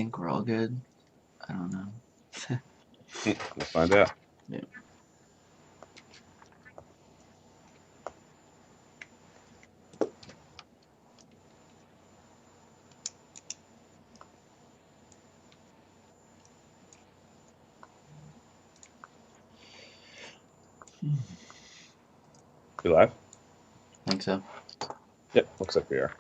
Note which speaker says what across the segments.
Speaker 1: think we're all good. I don't know.
Speaker 2: Let's find out.
Speaker 1: Yeah.
Speaker 2: You live?
Speaker 1: Think so.
Speaker 2: Yep, looks like we are.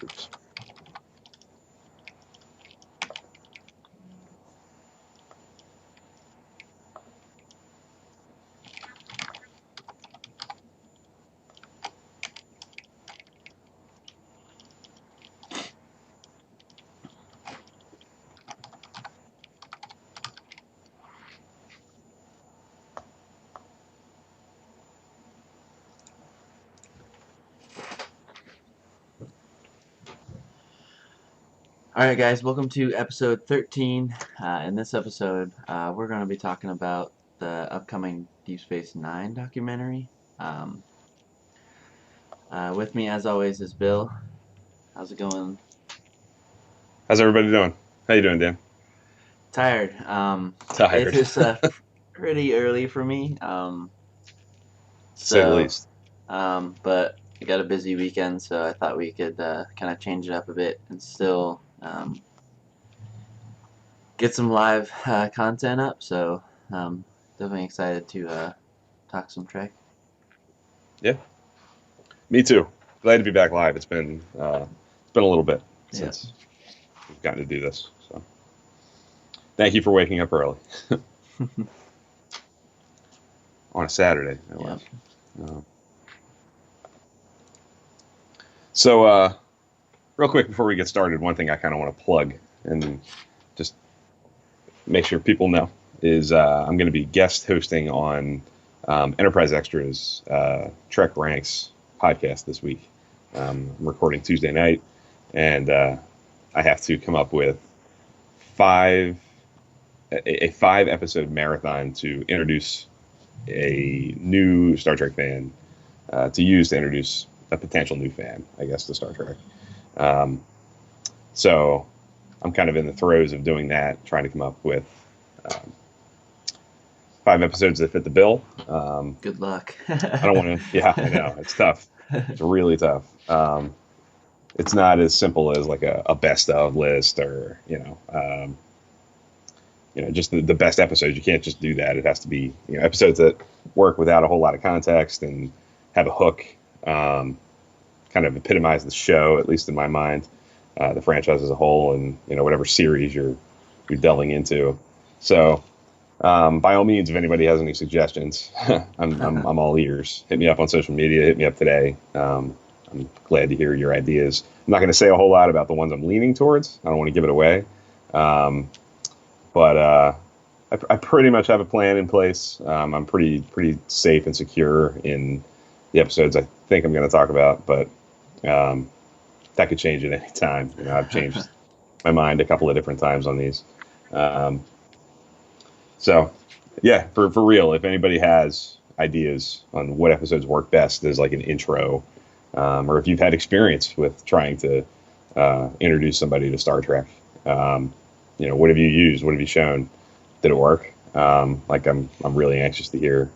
Speaker 2: Oops.
Speaker 1: All right, guys. Welcome to episode 13. In this episode, we're going to be talking about the upcoming Deep Space Nine documentary. With me, as always, is Bill. How's it going?
Speaker 2: How's everybody doing? How you doing, Dan?
Speaker 1: Tired. It
Speaker 2: Tired,
Speaker 1: is pretty early for me.
Speaker 2: to say the
Speaker 1: So,
Speaker 2: least.
Speaker 1: but I got a busy weekend, so I thought we could kind of change it up a bit and still get some live content up. So, definitely excited to talk some Trek.
Speaker 2: Yeah, me too. Glad to be back live. It's been a little bit
Speaker 1: Yeah.
Speaker 2: since we've gotten to do this. So, thank you for waking up early on a Saturday. No
Speaker 1: Yeah.
Speaker 2: less. Uh, so, real quick before we get started, one thing I kind of want to plug and just make sure people know is I'm going to be guest hosting on Enterprise Extras Trek Ranks podcast this week. I'm recording Tuesday night, and I have to come up with five a 5 episode marathon to introduce a new Star Trek fan to use to introduce a potential new fan, I guess, to Star Trek. Um, so I'm kind of in the throes of doing that, trying to come up with um, 5 episodes that fit the bill.
Speaker 1: Good luck.
Speaker 2: I don't want to. Yeah, I know it's tough. It's really tough. It's not as simple as like a best of list or just the best episodes. You can't just do that. It has to be episodes that work without a whole lot of context and have a hook. Kind of epitomize the show, at least in my mind, the franchise as a whole, and whatever series you're delving into. So, by all means, if anybody has any suggestions, I'm all ears. Hit me up on social media. Hit me up today. I'm glad to hear your ideas. I'm not going to say a whole lot about the ones I'm leaning towards. I don't want to give it away. But I pretty much have a plan in place. I'm pretty safe and secure in the episodes I think I'm going to talk about, but that could change at any time. I've changed my mind a couple of different times on these. So, yeah, for real, if anybody has ideas on what episodes work best as like an intro, or if you've had experience with trying to introduce somebody to Star Trek, what have you used? What have you shown? Did it work? I'm really anxious to hear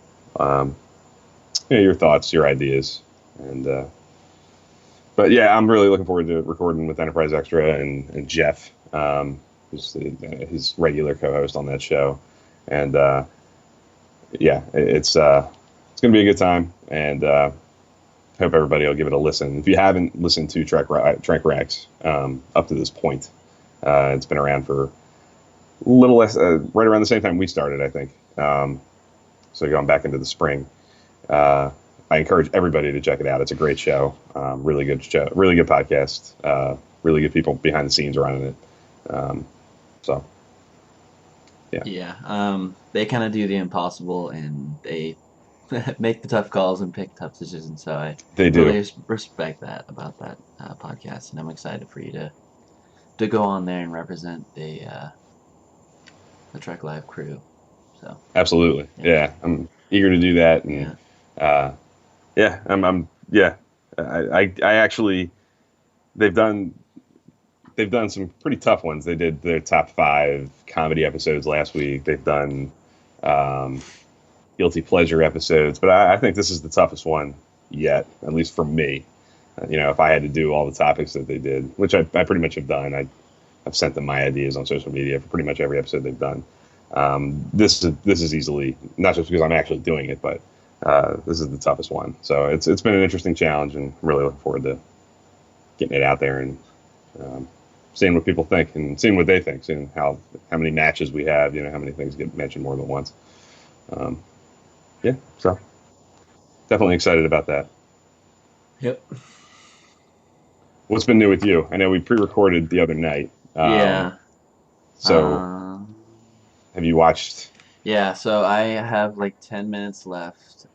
Speaker 2: your thoughts, your ideas, and but yeah, I'm really looking forward to recording with Enterprise Extra and Jeff, who's his regular co-host on that show, and yeah, it's going to be a good time, and hope everybody will give it a listen. If you haven't listened to Trek Ranks up to this point, it's been around for a little less, right around the same time we started, I think. So going back into the spring. I encourage everybody to check it out. It's a great show. Really good show. Really good podcast. Really good people behind the scenes running it. So, yeah.
Speaker 1: Yeah. They kind of do the impossible, and they make the tough calls and pick tough decisions. So I
Speaker 2: They do.
Speaker 1: really respect that about that podcast, and I'm excited for you to go on there and represent the Trek Live crew. So
Speaker 2: Absolutely.
Speaker 1: yeah,
Speaker 2: Yeah, I'm eager to do that, and
Speaker 1: yeah,
Speaker 2: uh, yeah, yeah. I actually they've done they've done some pretty tough ones. They did their top five comedy episodes last week. They've done um, guilty pleasure episodes, but I think this is the toughest one yet, at least for me. If I had to do all the topics that they did, which I pretty much have done, I've sent them my ideas on social media for pretty much every episode they've done. This is easily not just because I'm actually doing it, but this is the toughest one. So it's been an interesting challenge, and I'm really looking forward to getting it out there and um, seeing what people think and seeing what they think, seeing how many matches we have, how many things get mentioned more than once. Um, yeah, so definitely excited about that.
Speaker 1: yep,
Speaker 2: What's been new with you? I know we pre-recorded the other night.
Speaker 1: yeah.
Speaker 2: So
Speaker 1: Um,
Speaker 2: have you watched?
Speaker 1: yeah. So I have like 10 minutes left.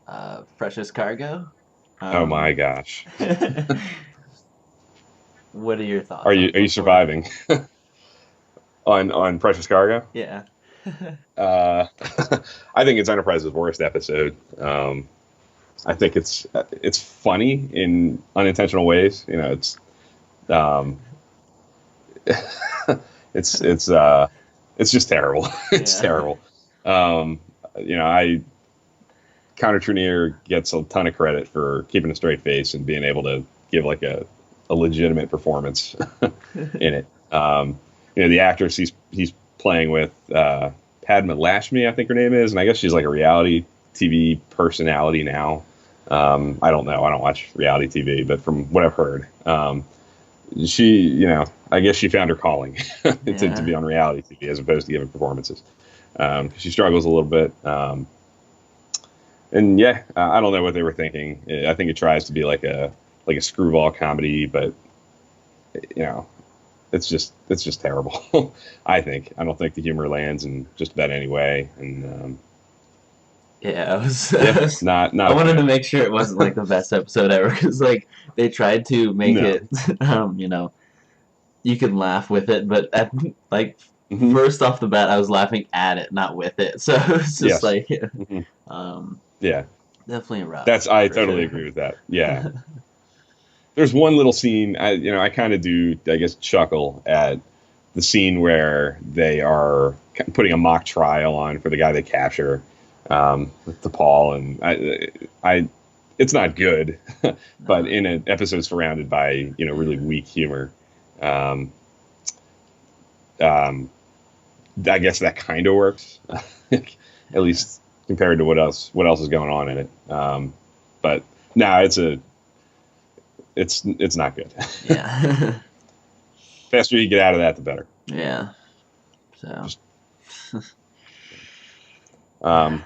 Speaker 1: Precious Cargo.
Speaker 2: Oh my
Speaker 1: Um,
Speaker 2: gosh,
Speaker 1: what are your
Speaker 2: are
Speaker 1: thoughts
Speaker 2: you
Speaker 1: on
Speaker 2: are you
Speaker 1: before?
Speaker 2: surviving on Precious Cargo?
Speaker 1: Yeah.
Speaker 2: Uh, I think it's Enterprise's worst episode. I think it's funny in unintentional ways. Um, it's just terrible. It's
Speaker 1: Yeah.
Speaker 2: terrible. Um, I Counter Trinier gets a ton of credit for keeping a straight face and being able to give like a legitimate performance in it. The actress he's playing with, Padma Lakshmi, I think her name is, and I guess she's like a reality TV personality now. I don't know. I don't watch reality TV, but from what I've heard, she, I guess she found her calling to
Speaker 1: Yeah.
Speaker 2: be on reality TV as opposed to giving performances. She struggles a little bit. And yeah, I don't know what they were thinking. I think it tries to be like a screwball comedy, but you know, it's just terrible. I don't think the humor lands in just about any way, and
Speaker 1: Yeah,
Speaker 2: yeah, not
Speaker 1: I
Speaker 2: a
Speaker 1: wanted to
Speaker 2: fan.
Speaker 1: make sure it wasn't like the best episode ever because like they tried to make
Speaker 2: No.
Speaker 1: it, you can laugh with it, but like
Speaker 2: Hmm.
Speaker 1: first off the bat, I was laughing at it, not with it. So it's just
Speaker 2: Yes.
Speaker 1: like,
Speaker 2: Hmm.
Speaker 1: um,
Speaker 2: Yeah.
Speaker 1: definitely rough
Speaker 2: I
Speaker 1: for
Speaker 2: totally
Speaker 1: sure.
Speaker 2: agree with that. Yeah. There's one little scene I kind of do, I guess, chuckle at the scene where they are putting a mock trial on for the guy they capture, with DePaul, and it's not good, but
Speaker 1: No,
Speaker 2: in an episode surrounded by really
Speaker 1: yeah,
Speaker 2: weak humor, um, um, I guess that kind of works, at
Speaker 1: yeah,
Speaker 2: least compared to what else is going on in it. But no, it's not good.
Speaker 1: yeah,
Speaker 2: Faster you get out of that, the better.
Speaker 1: yeah. So
Speaker 2: Just
Speaker 1: yeah,
Speaker 2: um,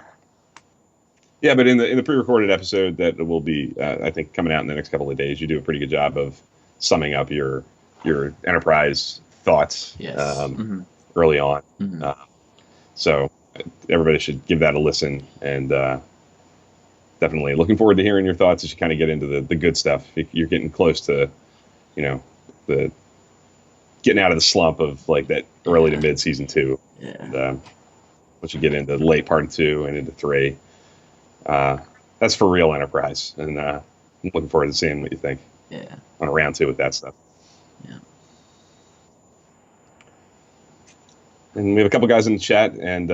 Speaker 2: yeah, but in the pre-recorded episode that will be, I think, coming out in the next couple of days, you do a pretty good job of summing up your Enterprise thoughts
Speaker 1: yes,
Speaker 2: early on.
Speaker 1: hmm
Speaker 2: Uh, so everybody should give that a listen, and definitely looking forward to hearing your thoughts as you kind of get into the good stuff. You're getting close to you know the getting out of the slump of like that early to
Speaker 1: yeah,
Speaker 2: mid season two,
Speaker 1: yeah,
Speaker 2: and once you get into late part two and into three, uh, that's for real Enterprise, and I'm looking forward to seeing what you think
Speaker 1: yeah,
Speaker 2: on a round two with that stuff.
Speaker 1: yeah,
Speaker 2: And we have a couple guys in the chat, and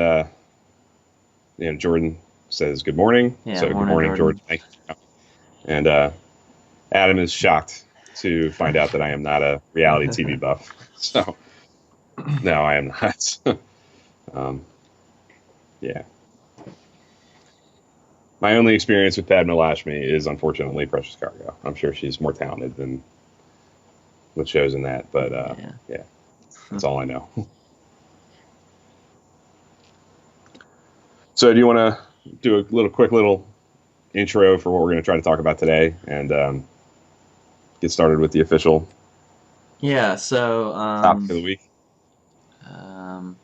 Speaker 2: Jordan says good morning.
Speaker 1: yeah.
Speaker 2: So good
Speaker 1: Morning,
Speaker 2: morning,
Speaker 1: Jordan.
Speaker 2: Jordan. Thank you. And Adam is shocked to find out that I am not a reality TV buff. So no, I am not. um, yeah, my only experience with Padma Lakshmi is unfortunately Precious Cargo. I'm sure she's more talented than what shows in that, but
Speaker 1: Yeah.
Speaker 2: yeah, that's all I know. So do you want to do a quick little intro for what we're going to try to talk about today, and get started with the official
Speaker 1: Yeah, so
Speaker 2: topic of the week?
Speaker 1: um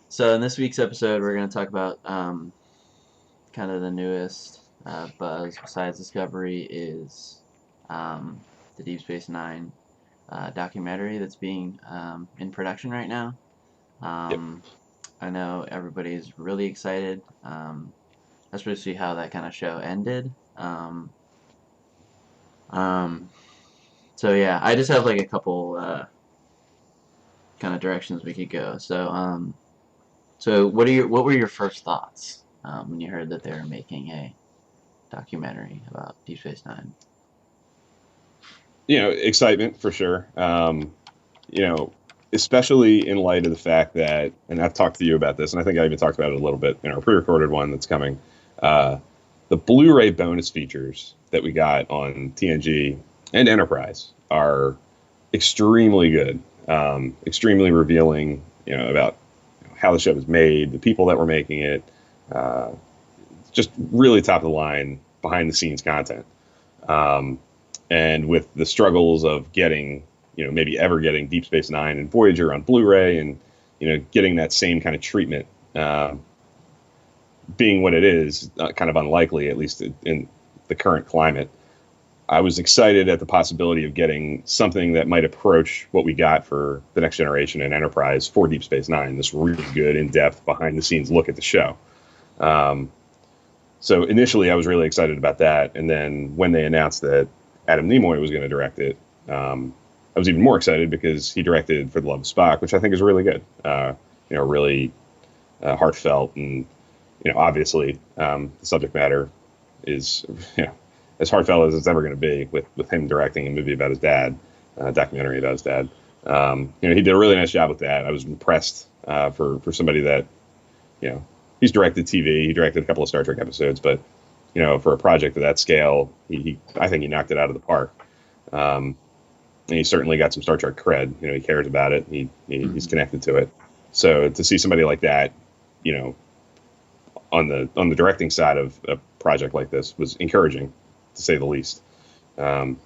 Speaker 1: so in this week's episode we're going to talk about kind of the newest buzz besides Discovery is the Deep Space Nine documentary that's being in production right now.
Speaker 2: Yep.
Speaker 1: Um, I know everybody's really excited, especially to see how that kind of show ended. Um, so yeah, I just have like a couple kind of directions we could go. So what were your first thoughts when you heard that they were making a documentary about Deep Space Nine?
Speaker 2: Excitement for sure. You know, Especially in light of the fact that, and I've talked to you about this, and I think I even talked about it a little bit in our pre-recorded one that's coming. Uh, the Blu-ray bonus features that we got on TNG and Enterprise are extremely good, extremely revealing. About how the show was made, the people that were making it, uh, just really top of the line behind the scenes content. Um, and with the struggles of getting, maybe ever getting Deep Space Nine and Voyager on Blu-ray, and getting that same kind of treatment, being what it is, kind of unlikely, at least in the current climate. I was excited at the possibility of getting something that might approach what we got for the Next Generation and Enterprise for Deep Space Nine. This really good, in-depth, behind-the-scenes look at the show. Um, so initially, I was really excited about that, and then when they announced that Adam Nimoy was going to direct it, I was even more excited because he directed For the Love of Spock, which I think is really good. Really heartfelt, and obviously the subject matter is as heartfelt as it's ever going to be with him directing a movie about his dad, a documentary about his dad. He did a really nice job with that. I was impressed for somebody that he's directed TV, he directed a couple of Star Trek episodes, but for a project of that scale, he I think he knocked it out of the park. And he certainly got some Star Trek cred. He cares about it. He's connected to it. So to see somebody like that, on the directing side of a project like this was encouraging, to say the least. And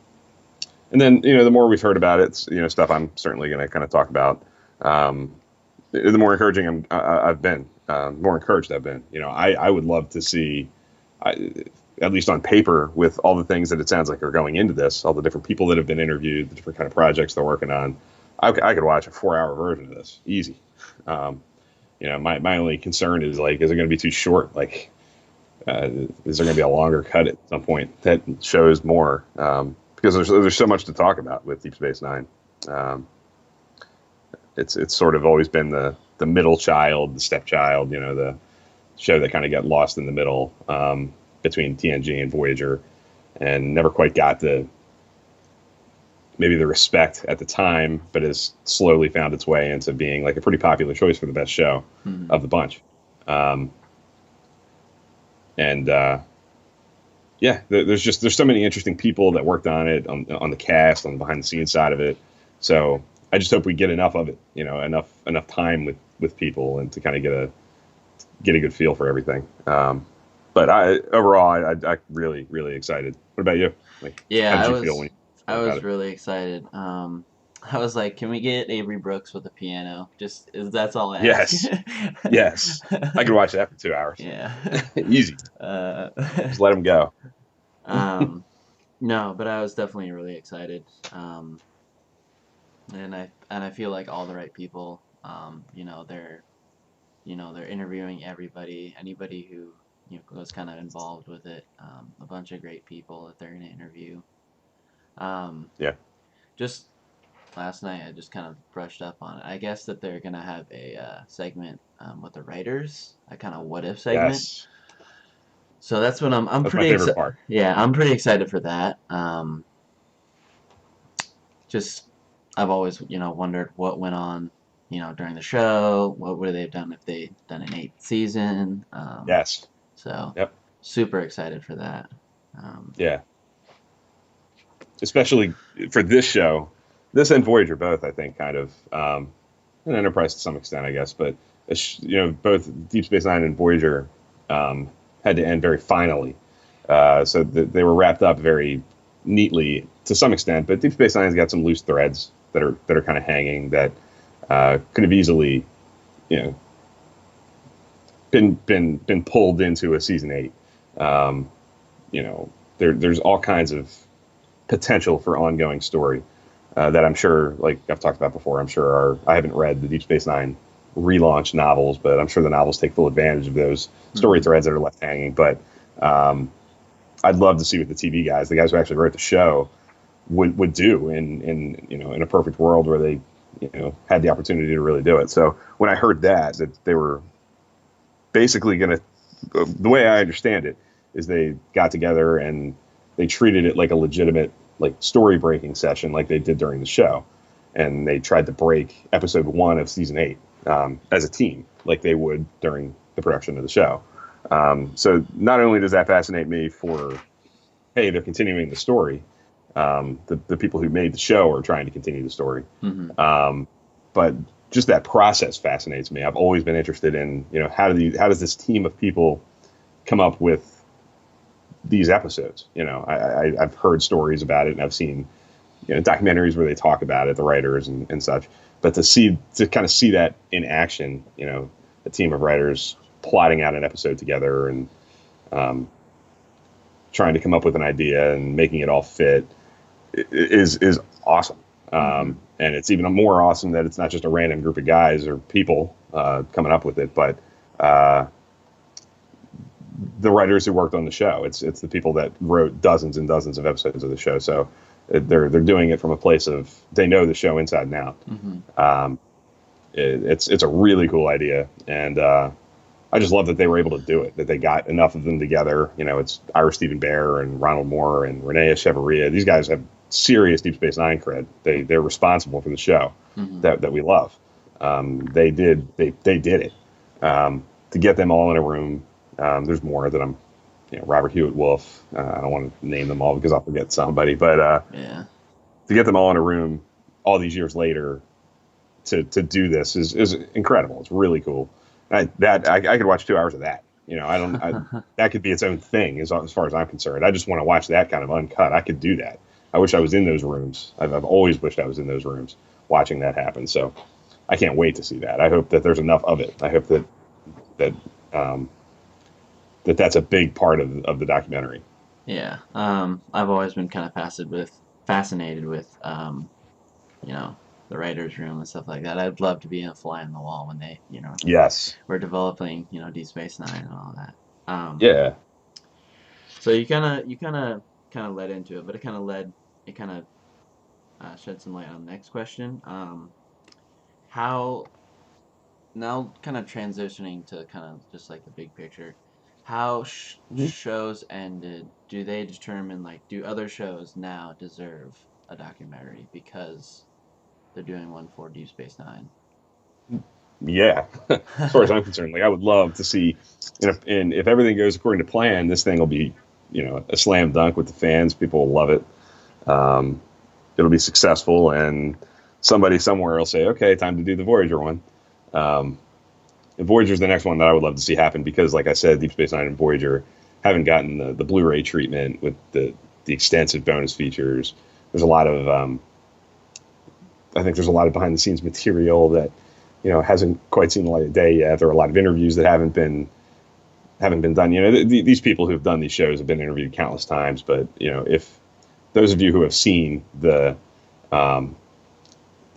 Speaker 2: then the more we've heard about it, stuff I'm certainly going to kind of talk about. The more encouraging I've been, more encouraged I've been. I would love to see, at least on paper, with all the things that it sounds like are going into this, all the different people that have been interviewed, the different kind of projects they're working on. I could watch a 4-hour version of this easy. My only concern is, like, is it going to be too short? Like, is there going to be a longer cut at some point that shows more? Because there's so much to talk about with Deep Space Nine. It's sort of always been the middle child, the stepchild, the show that kind of got lost in the middle between TNG and Voyager, and never quite got maybe the respect at the time, but has slowly found its way into being like a pretty popular choice for the best show of the bunch. There's so many interesting people that worked on it, on the cast, on the behind the scenes side of it. So I just hope we get enough of it, enough time with people, and to kind of get a good feel for everything. But overall, I really, really excited. What about you? Like,
Speaker 1: Yeah,
Speaker 2: how did you feel when you
Speaker 1: I
Speaker 2: heard about
Speaker 1: was
Speaker 2: it?
Speaker 1: really excited. I was like, can we get Avery Brooks with a piano? That's all I ask.
Speaker 2: Yes, yes, I could watch that for 2 hours,
Speaker 1: Yeah.
Speaker 2: easy.
Speaker 1: Uh,
Speaker 2: Just let him go.
Speaker 1: um, no, but I was definitely really excited. And I feel like all the right people. They're interviewing anybody who was kind of involved with it. A bunch of great people that they're gonna interview. Um,
Speaker 2: Yeah.
Speaker 1: just last night, I just kind of brushed up on it. I guess that they're gonna have a segment with the writers, a kind of what if segment.
Speaker 2: Yes,
Speaker 1: So that's what I'm
Speaker 2: that's my
Speaker 1: pretty
Speaker 2: favorite
Speaker 1: excited.
Speaker 2: part.
Speaker 1: Yeah, I'm pretty excited for that. Just I've always wondered what went on during the show. What would they have done if they'd done an eighth season?
Speaker 2: Yes.
Speaker 1: So
Speaker 2: Yep.
Speaker 1: super excited for that.
Speaker 2: Yeah. Especially for this show, this and Voyager both, I think, kind of, and Enterprise to some extent, I guess, but both Deep Space Nine and Voyager had to end very finally, so they were wrapped up very neatly to some extent. But Deep Space Nine's got some loose threads that are kind of hanging that could have easily, you know, been pulled into a season 8. There's all kinds of potential for ongoing story that I'm sure, like I've talked about before, I haven't read the Deep Space Nine relaunch novels, but I'm sure the novels take full advantage of those story threads that are left hanging. But I'd love to see what the TV guys, the guys who actually wrote the show, would do in a perfect world where they had the opportunity to really do it. So when I heard that they were basically going to, the way I understand it is they got together and they treated it like a legitimate like story breaking session like they did during the show, and they tried to break episode 1 of season 8 as a team like they would during the production of the show. So not only does that fascinate me for, hey, they're continuing the story, the people who made the show are trying to continue the story, but just that process fascinates me. I've always been interested in, how does this team of people come up with these episodes? I've heard stories about it, and I've seen documentaries where they talk about it, the writers and such. But to kind of see that in action, a team of writers plotting out an episode together and trying to come up with an idea and making it all fit is awesome. And it's even more awesome that it's not just a random group of guys or people coming up with it, but the writers who worked on the show. It's the people that wrote dozens and dozens of episodes of the show. So they're doing it from a place of they know the show inside and out. It's a really cool idea, and I just love that they were able to do it. That they got enough of them together. It's Ira Stephen Bear and Ronald Moore and Renee Echevarria. These guys have serious Deep Space Nine cred. They're responsible for the show that we love. They did it. To get them all in a room. There's more that I'm, Robert Hewitt Wolf. I don't want to name them all because I'll forget somebody, but to get them all in a room all these years later to do this is incredible. It's really cool. I could watch 2 hours of that. That could be its own thing as far as I'm concerned. I just want to watch that kind of uncut. I could do that. I wish I was in those rooms. I've always wished I was in those rooms watching that happen. So I can't wait to see that. I hope that there's enough of it. I hope that's a big part of the documentary.
Speaker 1: Yeah. I've always been kind of fascinated with the writer's room and stuff like that. I'd love to be a fly on the wall when they,
Speaker 2: Yes.
Speaker 1: were developing, Deep Space Nine and all that.
Speaker 2: Yeah.
Speaker 1: So you kind of led into it, but it kind of shed some light on the next question. How now kind of transitioning to kind of just like the big picture. How shows ended, do they determine, like, do other shows now deserve a documentary because they're doing one for Deep Space Nine?
Speaker 2: Yeah. As far as I'm concerned, like, I would love to see, and if everything goes according to plan, this thing will be, a slam dunk with the fans. People will love it. It'll be successful, and somebody somewhere will say, okay, time to do the Voyager one. And Voyager's the next one that I would love to see happen because, like I said, Deep Space Nine and Voyager haven't gotten the Blu-ray treatment with the extensive bonus features. There's a lot of, I think there's a lot of behind-the-scenes material that, hasn't quite seen the light of day yet. There are a lot of interviews that haven't been done. These people who've done these shows have been interviewed countless times. But if those of you who have seen the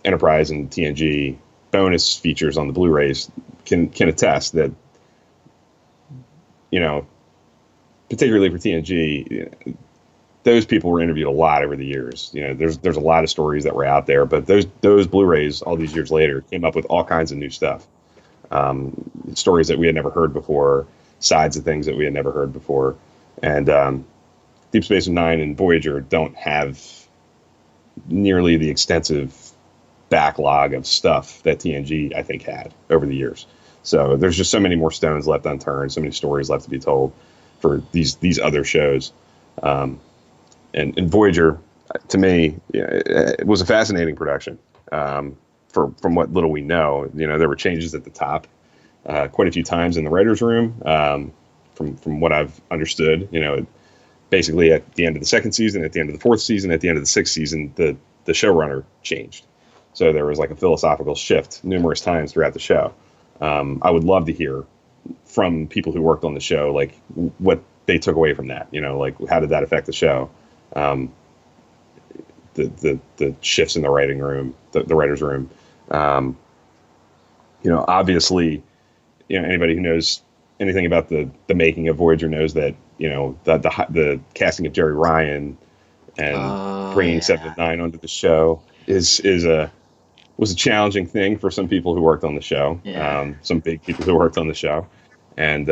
Speaker 2: Enterprise and TNG bonus features on the Blu-rays can attest that, particularly for TNG, those people were interviewed a lot over the years. There's a lot of stories that were out there, but those Blu-rays all these years later came up with all kinds of new stuff, stories that we had never heard before, sides of things that we had never heard before, and Deep Space Nine and Voyager don't have nearly the extensive backlog of stuff that TNG I think had over the years. So there's just so many more stones left unturned, so many stories left to be told for these other shows. And Voyager, to me, it was a fascinating production. From what little we know, there were changes at the top quite a few times in the writers' room. From what I've understood, basically at the end of the second season, at the end of the fourth season, at the end of the sixth season, the showrunner changed. So there was like a philosophical shift numerous times throughout the show. I would love to hear from people who worked on the show, like what they took away from that. Like how did that affect the show? The shifts in the writing room, the writers' room. Obviously, anybody who knows anything about the making of Voyager knows that the casting of Jerry Ryan and
Speaker 1: Oh
Speaker 2: bringing Seven
Speaker 1: yeah,
Speaker 2: of Nine onto the show was a challenging thing for some people who worked on the show,
Speaker 1: yeah,
Speaker 2: some big people who worked on the show, and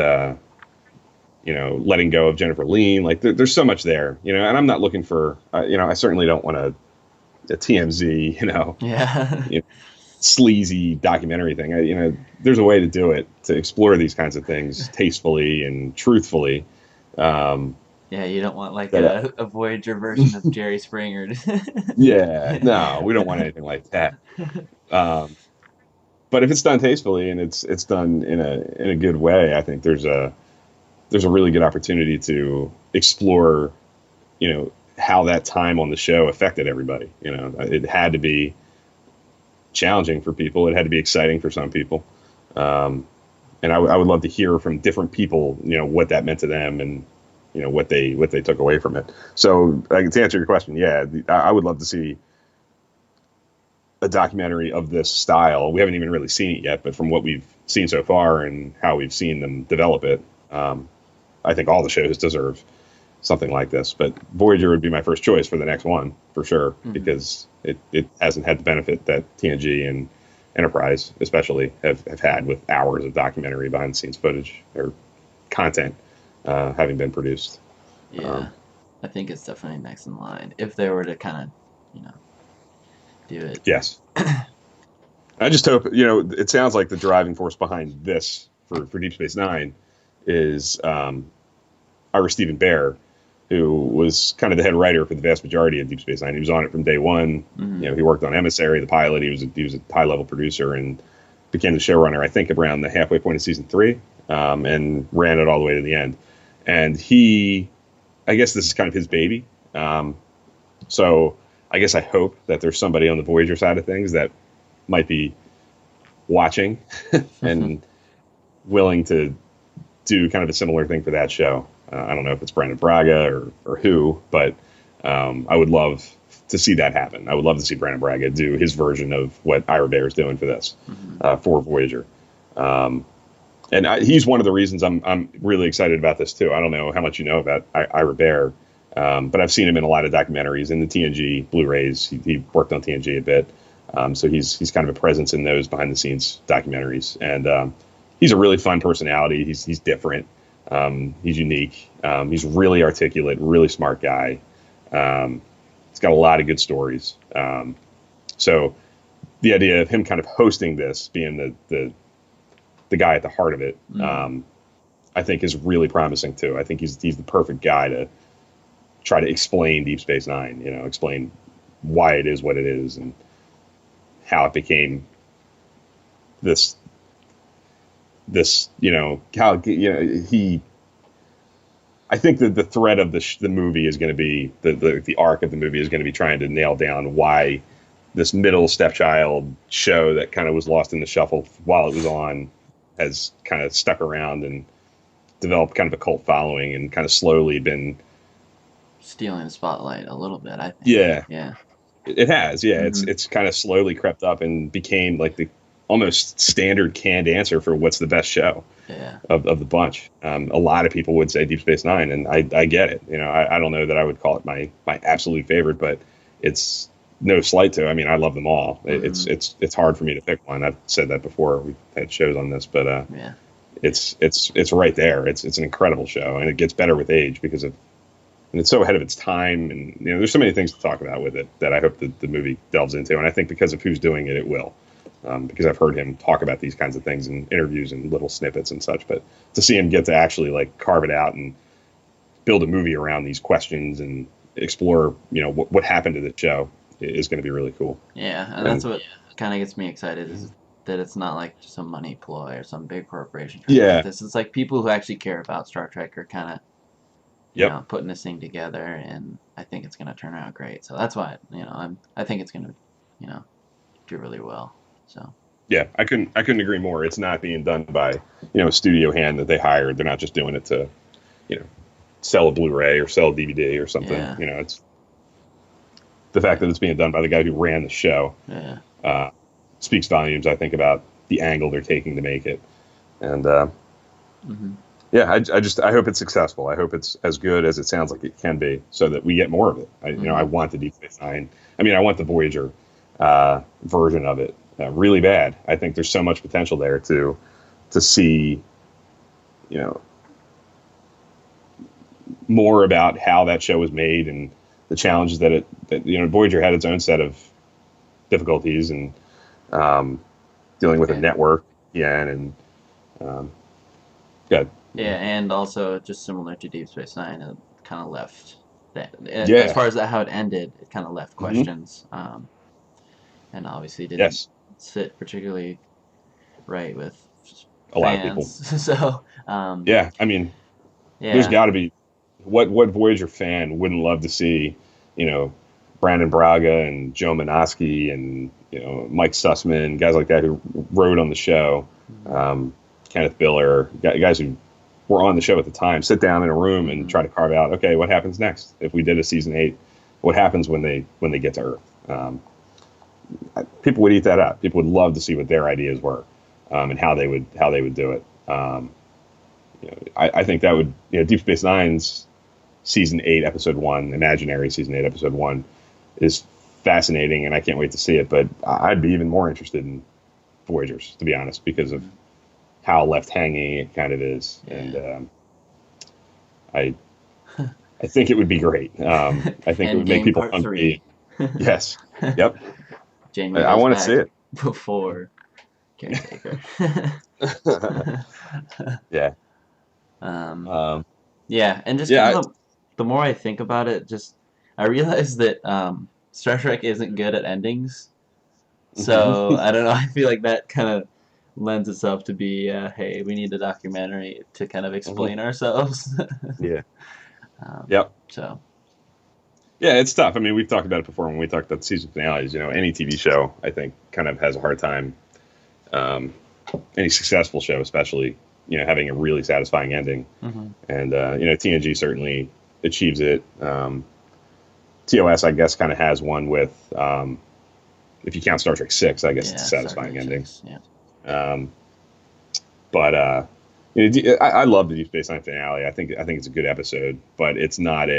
Speaker 2: letting go of Jennifer Lean. Like there's so much there, and I'm not looking for, I certainly don't want a TMZ,
Speaker 1: yeah,
Speaker 2: you know, sleazy documentary thing. There's a way to do it, to explore these kinds of things tastefully and truthfully. Um,
Speaker 1: yeah. You don't want like
Speaker 2: that
Speaker 1: a Voyager version of Jerry Springer.
Speaker 2: Yeah, no, we don't want anything like that. Um, but if it's done tastefully and it's done in a good way, I think there's a really good opportunity to explore, how that time on the show affected everybody. It had to be challenging for people. It had to be exciting for some people. Um, and I would love to hear from different people, what that meant to them and, what they took away from it. So to answer your question, yeah, I would love to see a documentary of this style. We haven't even really seen it yet, but from what we've seen so far and how we've seen them develop it, I think all the shows deserve something like this. But Voyager would be my first choice for the next one for sure, because it hasn't had the benefit that TNG and Enterprise especially have had with hours of documentary behind the scenes footage or content having been produced.
Speaker 1: Yeah, I think it's definitely next in line if they were to kind of, do it.
Speaker 2: Yes. I just hope, it sounds like the driving force behind this for Deep Space Nine is Ira Stephen Bear, who was kind of the head writer for the vast majority of Deep Space Nine. He was on it from day one. He worked on Emissary, the pilot. He was a high level producer and became the showrunner, I think, around the halfway point of season 3, and ran it all the way to the end. And I guess this is kind of his baby. So I guess I hope that there's somebody on the Voyager side of things that might be watching and willing to do kind of a similar thing for that show. I don't know if it's Brandon Braga or who, but I would love to see that happen. I would love to see Brandon Braga do his version of what Ira Bear is doing for this, for Voyager. And he's one of the reasons I'm really excited about this too. I don't know how much you know about Ira Bear, but I've seen him in a lot of documentaries, in the TNG Blu-rays. He worked on TNG a bit, so he's kind of a presence in those behind the scenes documentaries. And he's a really fun personality. He's different. He's unique. He's really articulate, really smart guy. He's got a lot of good stories. So the idea of him kind of hosting this, being the guy at the heart of it, I think is really promising too. I think he's the perfect guy to try to explain Deep Space Nine. Explain why it is what it is and how it became this. How he. I think that the thread of the movie is going to be the arc of the movie is going to be trying to nail down why this middle stepchild show that kind of was lost in the shuffle while it was on has kind of stuck around and developed kind of a cult following and kind of slowly been
Speaker 1: stealing the spotlight a little bit, I think.
Speaker 2: Yeah. It has. Yeah. It's kind of slowly crept up and became like the almost standard canned answer for what's the best show of the bunch. A lot of people would say Deep Space Nine, and I get it. I don't know that I would call it my absolute favorite, but it's no slight to. I mean, I love them all. It's hard for me to pick one. I've said that before. We've had shows on this, but it's right there. It's an incredible show, and it gets better with age because and it's so ahead of its time. And there's so many things to talk about with it that I hope that the movie delves into. And I think because of who's doing it, it will. Because I've heard him talk about these kinds of things in interviews and little snippets and such. But to see him get to actually like carve it out and build a movie around these questions and explore, what happened to the show is going to be really cool.
Speaker 1: Yeah, and that's what kind of gets me excited is that it's not like just a money ploy or some big corporation. This is like people who actually care about Star Trek are kind of, putting this thing together, and I think it's going to turn out great. So that's why, I think it's going to, do really well. So.
Speaker 2: Yeah, I couldn't agree more. It's not being done by, a studio hand that they hired. They're not just doing it to, sell a Blu-ray or sell a DVD or something.
Speaker 1: Yeah.
Speaker 2: It's the fact that it's being done by the guy who ran the show.
Speaker 1: Yeah.
Speaker 2: Speaks volumes, I think, about the angle they're taking to make it. And
Speaker 1: Mm-hmm.
Speaker 2: yeah, I hope it's successful. I hope it's as good as it sounds like it can be, so that we get more of it. I want the Deep Space Nine. I mean, I want the Voyager version of it really bad. I think there's so much potential there to see, you know, more about how that show was made and the challenges that Voyager had its own set of difficulties and dealing with a network, and good.
Speaker 1: Yeah, and also just similar to Deep Space Nine, it kind of left that. As
Speaker 2: Yeah.
Speaker 1: far as how it ended, it kind of left questions, and obviously didn't
Speaker 2: Yes.
Speaker 1: sit particularly right with
Speaker 2: A lot of people.
Speaker 1: fans. So,
Speaker 2: Yeah, I mean, there's
Speaker 1: yeah,
Speaker 2: got to be what Voyager fan wouldn't love to see, Brandon Braga and Joe Menosky and Mike Sussman, guys like that who wrote on the show, Kenneth Biller, guys who were on the show at the time, sit down in a room and try to carve out, okay, what happens next if we did a season 8? What happens when they get to Earth? People would eat that up. People would love to see what their ideas were, and how they would do it. I think that would, Deep Space Nine's season 8, episode 1, imaginary season 8, episode 1, is fascinating, and I can't wait to see it. But I'd be even more interested in Voyagers, to be honest, because of how left hanging it kind of is, and I think it would be great. I think it would make people hungry. Yes. Yep.
Speaker 1: Jamie,
Speaker 2: I want to see it
Speaker 1: before Caretaker.
Speaker 2: Yeah.
Speaker 1: Yeah, and just kind of the more I think about it, I realize that Star Trek isn't good at endings. So I don't know. I feel like that kind of lends itself to be, hey, we need a documentary to kind of explain ourselves.
Speaker 2: Yeah. Yep.
Speaker 1: So.
Speaker 2: Yeah, it's tough. I mean, we've talked about it before when we talked about season finales. Any TV show, I think, kind of has a hard time. Any successful show, especially, having a really satisfying ending.
Speaker 1: Mm-hmm.
Speaker 2: And TNG certainly achieves it. TOS, I guess, kind of has one with, if you count Star Trek 6, I guess it's a satisfying ending.
Speaker 1: 6, yeah.
Speaker 2: But I love the Deep Space Nine finale. I think it's a good episode, but it's not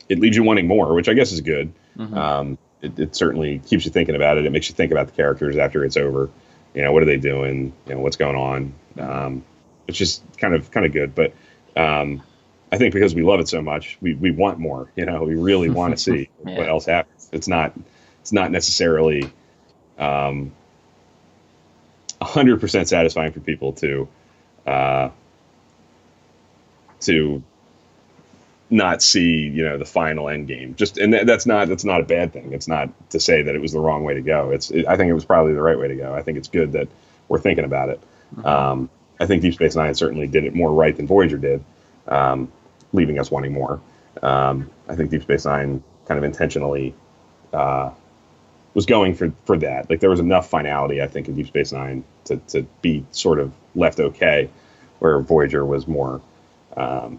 Speaker 2: it leaves you wanting more, which I guess is good.
Speaker 1: Mm-hmm.
Speaker 2: It certainly keeps you thinking about it. It makes you think about the characters after it's over. What are they doing? What's going on? It's just kind of good. But I think because we love it so much, we want more. We really want to see what else happens. It's not necessarily 100% satisfying for people to not see the final end game. And that's not a bad thing. It's not to say that it was the wrong way to go. I think it was probably the right way to go. I think it's good that we're thinking about it.
Speaker 1: Mm-hmm.
Speaker 2: I think Deep Space Nine certainly did it more right than Voyager did, leaving us wanting more. I think Deep Space Nine kind of intentionally was going for that. Like, there was enough finality, I think, in Deep Space Nine to be sort of left okay, where Voyager was more. I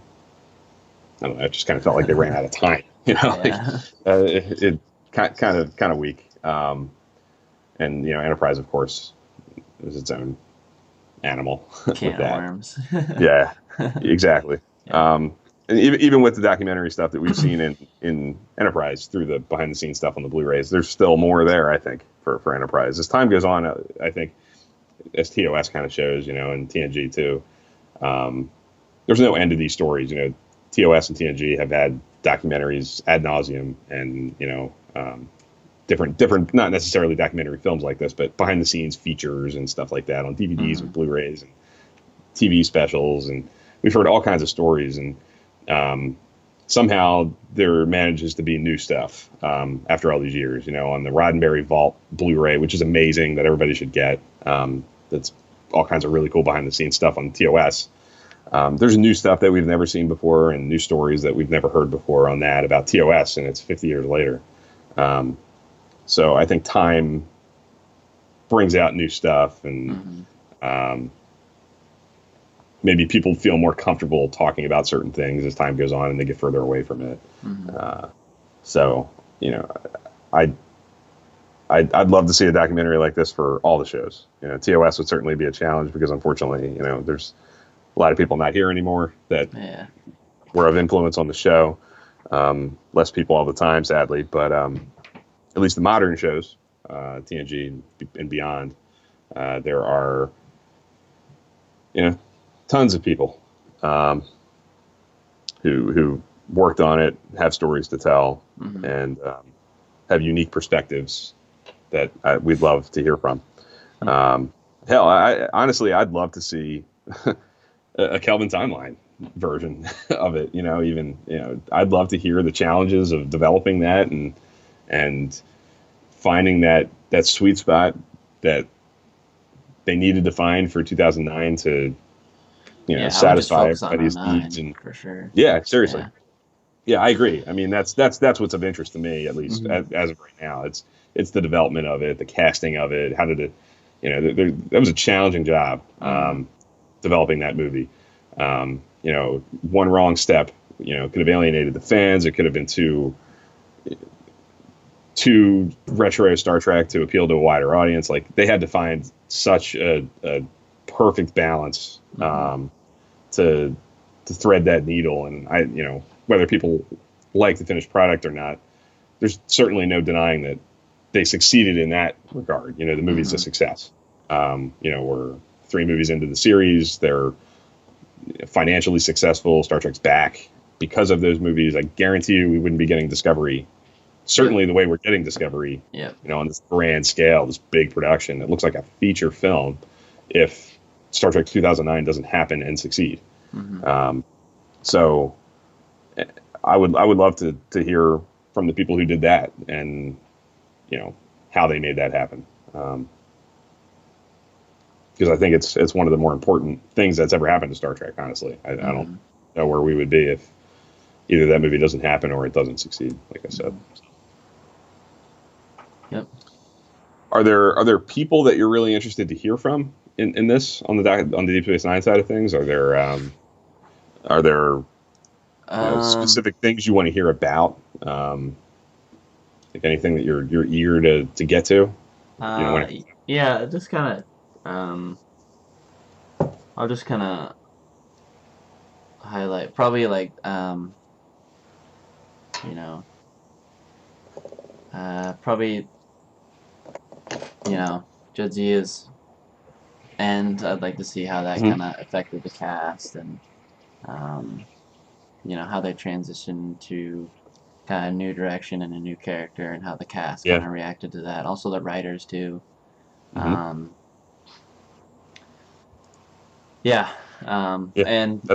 Speaker 2: don't know. It just kind of felt like they ran out of time.
Speaker 1: Yeah.
Speaker 2: It kind of weak. And Enterprise, of course, is its own animal.
Speaker 1: Can of worms.
Speaker 2: Yeah, exactly.
Speaker 1: Yeah.
Speaker 2: And even with the documentary stuff that we've seen in Enterprise through the behind the scenes stuff on the Blu-rays, there's still more there, I think, for Enterprise. As time goes on, I think, as TOS kind of shows, and TNG too, there's no end to these stories. TOS and TNG have had documentaries ad nauseum, and different, not necessarily documentary films like this, but behind the scenes features and stuff like that on DVDs and Blu-rays and TV specials, and we've heard all kinds of stories. And somehow there manages to be new stuff after all these years. On the Roddenberry Vault Blu-ray, which is amazing, that everybody should get. That's all kinds of really cool behind the scenes stuff on TOS. There's new stuff that we've never seen before, and new stories that we've never heard before on that about TOS, and it's 50 years later. So I think time brings out new stuff, and maybe people feel more comfortable talking about certain things as time goes on and they get further away from it. So, I I'd love to see a documentary like this for all the shows. You know, TOS would certainly be a challenge because unfortunately, you know, there's a lot of people not here anymore that
Speaker 1: Yeah.
Speaker 2: were of influence on the show. Less people all the time, sadly, but at least the modern shows, TNG and beyond, there are, you know, tons of people who worked on it, have stories to tell, and have unique perspectives that we'd love to hear from. Hell, honestly, I'd love to see a Kelvin timeline version of it. You know, even, you know, I'd love to hear the challenges of developing that and finding that sweet spot that they needed to find for 2009 to, you know, satisfy everybody's needs. And
Speaker 1: for sure.
Speaker 2: Yeah, seriously. Yeah, I agree. I mean, that's what's of interest to me, at least as of right now. It's the development of it, the casting of it. How did it, you know, that was a challenging job developing that movie. You know, one wrong step, you know, could have alienated the fans. It could have been too retro Star Trek to appeal to a wider audience. Like, they had to find such a perfect balance to thread that needle. And you know, whether people like the finished product or not, there's certainly no denying that they succeeded in that regard. You know, the movie's a success. You know, we're 3 movies into the series. They're financially successful. Star Trek's back because of those movies. I guarantee you we wouldn't be getting Discovery, certainly the way we're getting Discovery, you know, on this grand scale, this big production. It looks like a feature film if Star Trek 2009 doesn't happen and succeed. So I would love to hear from the people who did that and, you know, how they made that happen. Because I think it's one of the more important things that's ever happened to Star Trek, honestly. I don't know where we would be if either that movie doesn't happen or it doesn't succeed, like I said.
Speaker 1: Yep.
Speaker 2: Are there people that you're really interested to hear from in this on the Deep Space Nine side of things? Are there you know, specific things you want to hear about? Like anything that you're eager to get to?
Speaker 1: Yeah, just kind of. I'll just kind of highlight probably like you know, probably, you know, Jadzia's end. I'd like to see how that kind of affected the cast and you know, how they transitioned to kind of new direction and a new character and how the cast kind of reacted to that. Also the writers too. And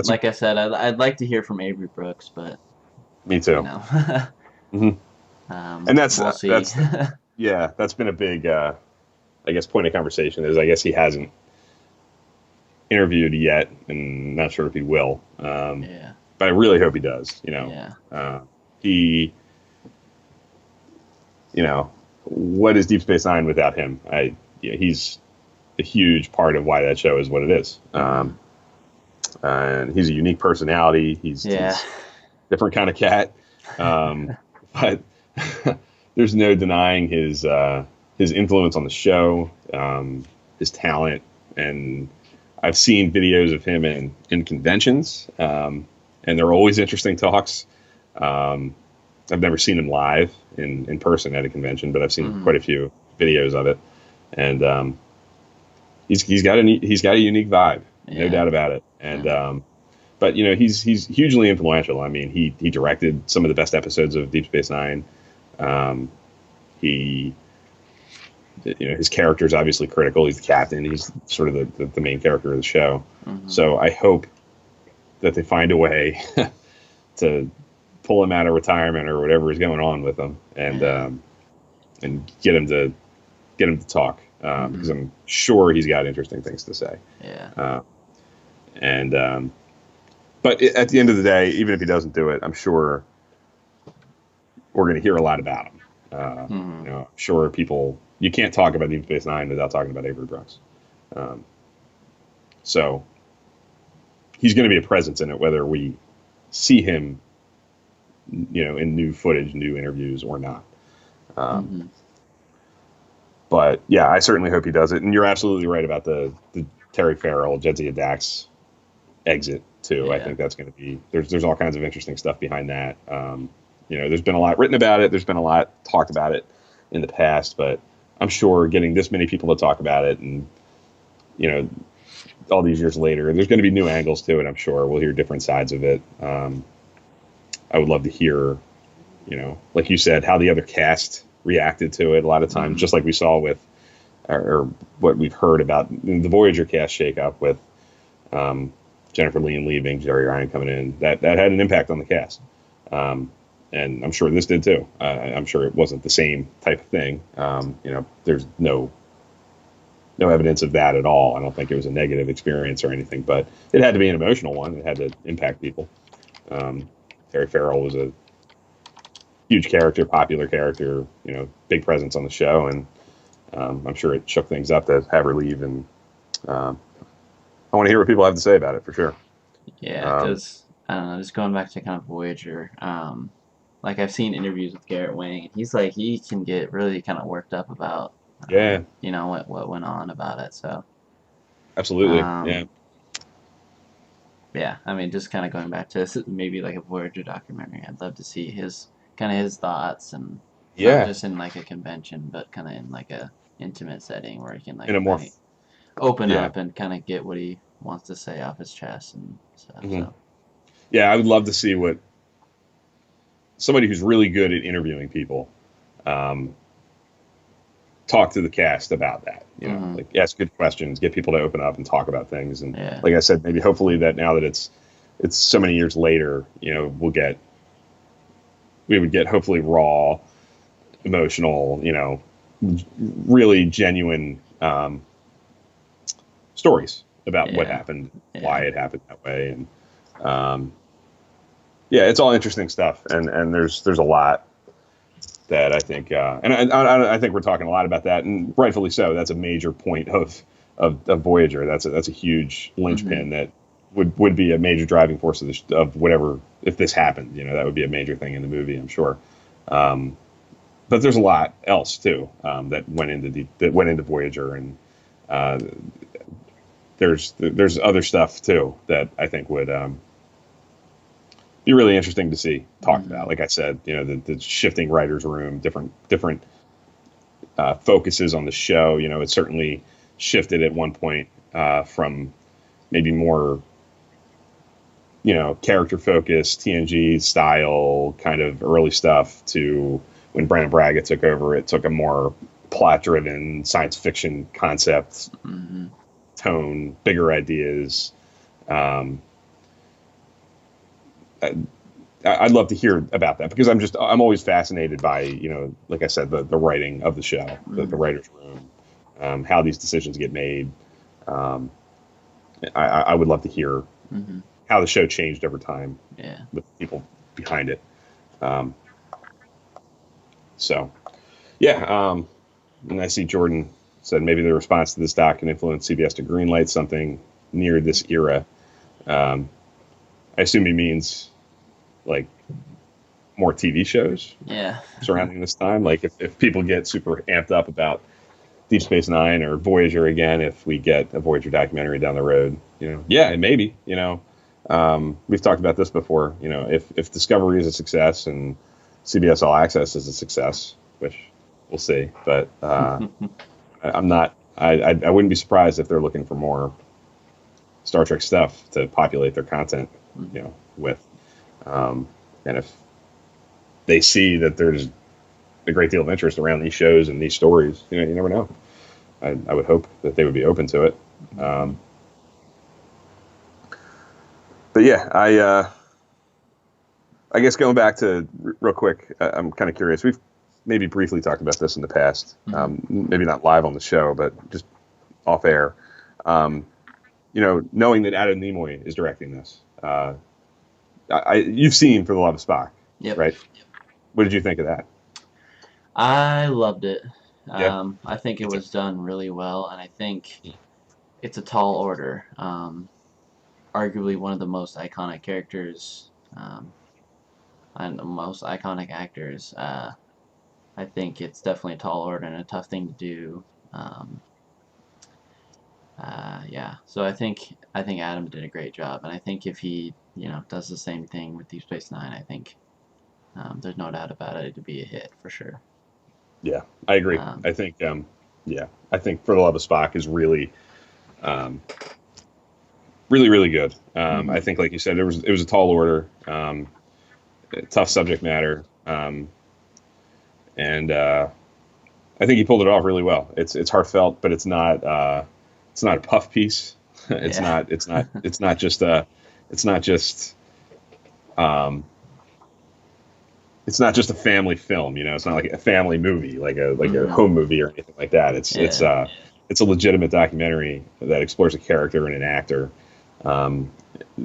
Speaker 1: like I said, I'd like to hear from Avery Brooks, but
Speaker 2: me too.
Speaker 1: You know.
Speaker 2: And that's
Speaker 1: we'll see.
Speaker 2: that's been a big, I guess, point of conversation. Is I guess he hasn't interviewed yet, and not sure if he will. But I really hope he does. You know, he, you know, what is Deep Space Nine without him? He's a huge part of why that show is what it is. And he's a unique personality. He's a different kind of cat. But there's no denying his influence on the show, his talent. And I've seen videos of him in conventions, and they're always interesting talks. I've never seen him live in person at a convention, but I've seen quite a few videos of it. And he's got a unique vibe, no doubt about it. And but you know, he's hugely influential. I mean, he directed some of the best episodes of Deep Space Nine. He, you know, his character is obviously critical. He's the captain. He's sort of the main character of the show. So I hope that they find a way to pull him out of retirement or whatever is going on with him, and get him to talk, because I'm sure he's got interesting things to say. But at the end of the day, even if he doesn't do it, I'm sure we're going to hear a lot about him. You know, I'm sure you can't talk about Deep Space Nine without talking about Avery Brooks. So he's going to be a presence in it, whether we see him, you know, in new footage, new interviews or not. But yeah, I certainly hope he does it. And you're absolutely right about the Terry Farrell, Jadzia Dax exit too. I
Speaker 1: Yeah.
Speaker 2: think that's going to be there's all kinds of interesting stuff behind that. There's been a lot written about it. There's been a lot talked about it in the past, but I'm sure getting this many people to talk about it, and all these years later, there's going to be new angles to it. I'm sure we'll hear different sides of it. I would love to hear, like you said, how the other cast reacted to it. A lot of times, just like we saw with, or what we've heard about the Voyager cast shakeup with Jennifer Lean leaving, Jerry Ryan coming in, that had an impact on the cast. And I'm sure this did too. I'm sure it wasn't the same type of thing. There's no evidence of that at all. I don't think it was a negative experience or anything, but it had to be an emotional one. It had to impact people. Terry Farrell was a huge character, popular character, big presence on the show, and I'm sure it shook things up to have her leave. And I want to hear what people have to say about it for sure.
Speaker 1: Yeah, because I don't know, just going back to kind of Voyager, like I've seen interviews with Garrett Wang, and he's like he can get really kind of worked up about,
Speaker 2: Yeah,
Speaker 1: what went on about it. So,
Speaker 2: absolutely. Yeah,
Speaker 1: um, yeah, I mean, just kind of going back to maybe like a Voyager documentary. I'd love to see his thoughts, and not
Speaker 2: yeah.
Speaker 1: just in like a convention, but kind of in like a intimate setting where he can
Speaker 2: In
Speaker 1: like
Speaker 2: a more,
Speaker 1: really open
Speaker 2: yeah,
Speaker 1: up and kind of get what he wants to say off his chest and stuff.
Speaker 2: hmm
Speaker 1: So,
Speaker 2: yeah. I would love to see what somebody who's really good at interviewing people um, talk to the cast about that.
Speaker 1: hmm,
Speaker 2: Like ask good questions, get people to open up and talk about things. And
Speaker 1: yeah,
Speaker 2: like I said, maybe hopefully that now that it's so many years later, we would get hopefully raw, emotional, really genuine stories about what
Speaker 1: yeah,
Speaker 2: happened, why
Speaker 1: yeah.
Speaker 2: it happened that way, and um, yeah, it's all interesting stuff. And there's a lot that I think, I think we're talking a lot about that, and rightfully so. That's a major point of Voyager. That's a huge
Speaker 1: Hmm.
Speaker 2: linchpin that would be a major driving force of whatever if this happened. That would be a major thing in the movie, I'm sure. Um, but there's a lot else too that went into Voyager, and uh, there's other stuff too that I think would be really interesting to see talked
Speaker 1: Hmm.
Speaker 2: about. Like I said, the shifting writers' room, different focuses on the show. It certainly shifted at one point from maybe more character focused TNG style kind of early stuff to when Brandon Braga took over. It took a more plot driven science fiction concept
Speaker 1: Hmm.
Speaker 2: tone, bigger ideas. Um, I'd love to hear about that because I'm always fascinated by like I said the writing of the show, the
Speaker 1: Hmm.
Speaker 2: writers room, how these decisions get made. Um, I would love to hear
Speaker 1: Hmm.
Speaker 2: how the show changed over time
Speaker 1: Yeah.
Speaker 2: with people behind it. Um, so yeah, and I see Jordan said maybe the response to this doc can influence CBS to greenlight something near this era. Um, I assume he means like more TV shows
Speaker 1: Yeah.
Speaker 2: surrounding this time. Like if people get super amped up about Deep Space Nine or Voyager again, if we get a Voyager documentary down the road, yeah, maybe. We've talked about this before. If Discovery is a success and CBS All Access is a success, which we'll see, but I'm not. I wouldn't be surprised if they're looking for more Star Trek stuff to populate their content,
Speaker 1: Hmm.
Speaker 2: with. And if they see that there's a great deal of interest around these shows and these stories, you never know. I would hope that they would be open to it.
Speaker 1: Hmm.
Speaker 2: Um, but yeah, I guess going back to real quick, I'm kind of curious. We've maybe briefly talked about this in the past,
Speaker 1: Hmm.
Speaker 2: maybe not live on the show, but just off air. Um, knowing that Adam Nimoy is directing this, you've seen For the Love of Spock,
Speaker 1: Yep.
Speaker 2: right? What did you think of that?
Speaker 1: I loved it.
Speaker 2: Yeah,
Speaker 1: I think
Speaker 2: me
Speaker 1: it
Speaker 2: too.
Speaker 1: was done really well, and I think it's a tall order. Arguably one of the most iconic characters, and the most iconic actors. I think it's definitely a tall order and a tough thing to do. Um, yeah, so I think Adam did a great job, and I think if he does the same thing with Deep Space Nine, I think there's no doubt about it, it'd be a hit for sure.
Speaker 2: Yeah, I agree.
Speaker 1: Um,
Speaker 2: I think, yeah, I think For the Love of Spock is really, um, really, really good. I
Speaker 1: mhm.
Speaker 2: think, like you said, it was a tall order, tough subject matter, and I think he pulled it off really well. It's heartfelt, but it's not a puff piece.
Speaker 1: Yeah.
Speaker 2: It's not just um, it's not just a family film. It's not like a family movie, like a
Speaker 1: Mhm.
Speaker 2: home movie or anything like that.
Speaker 1: Yeah.
Speaker 2: It's a legitimate documentary that explores a character and an actor, um,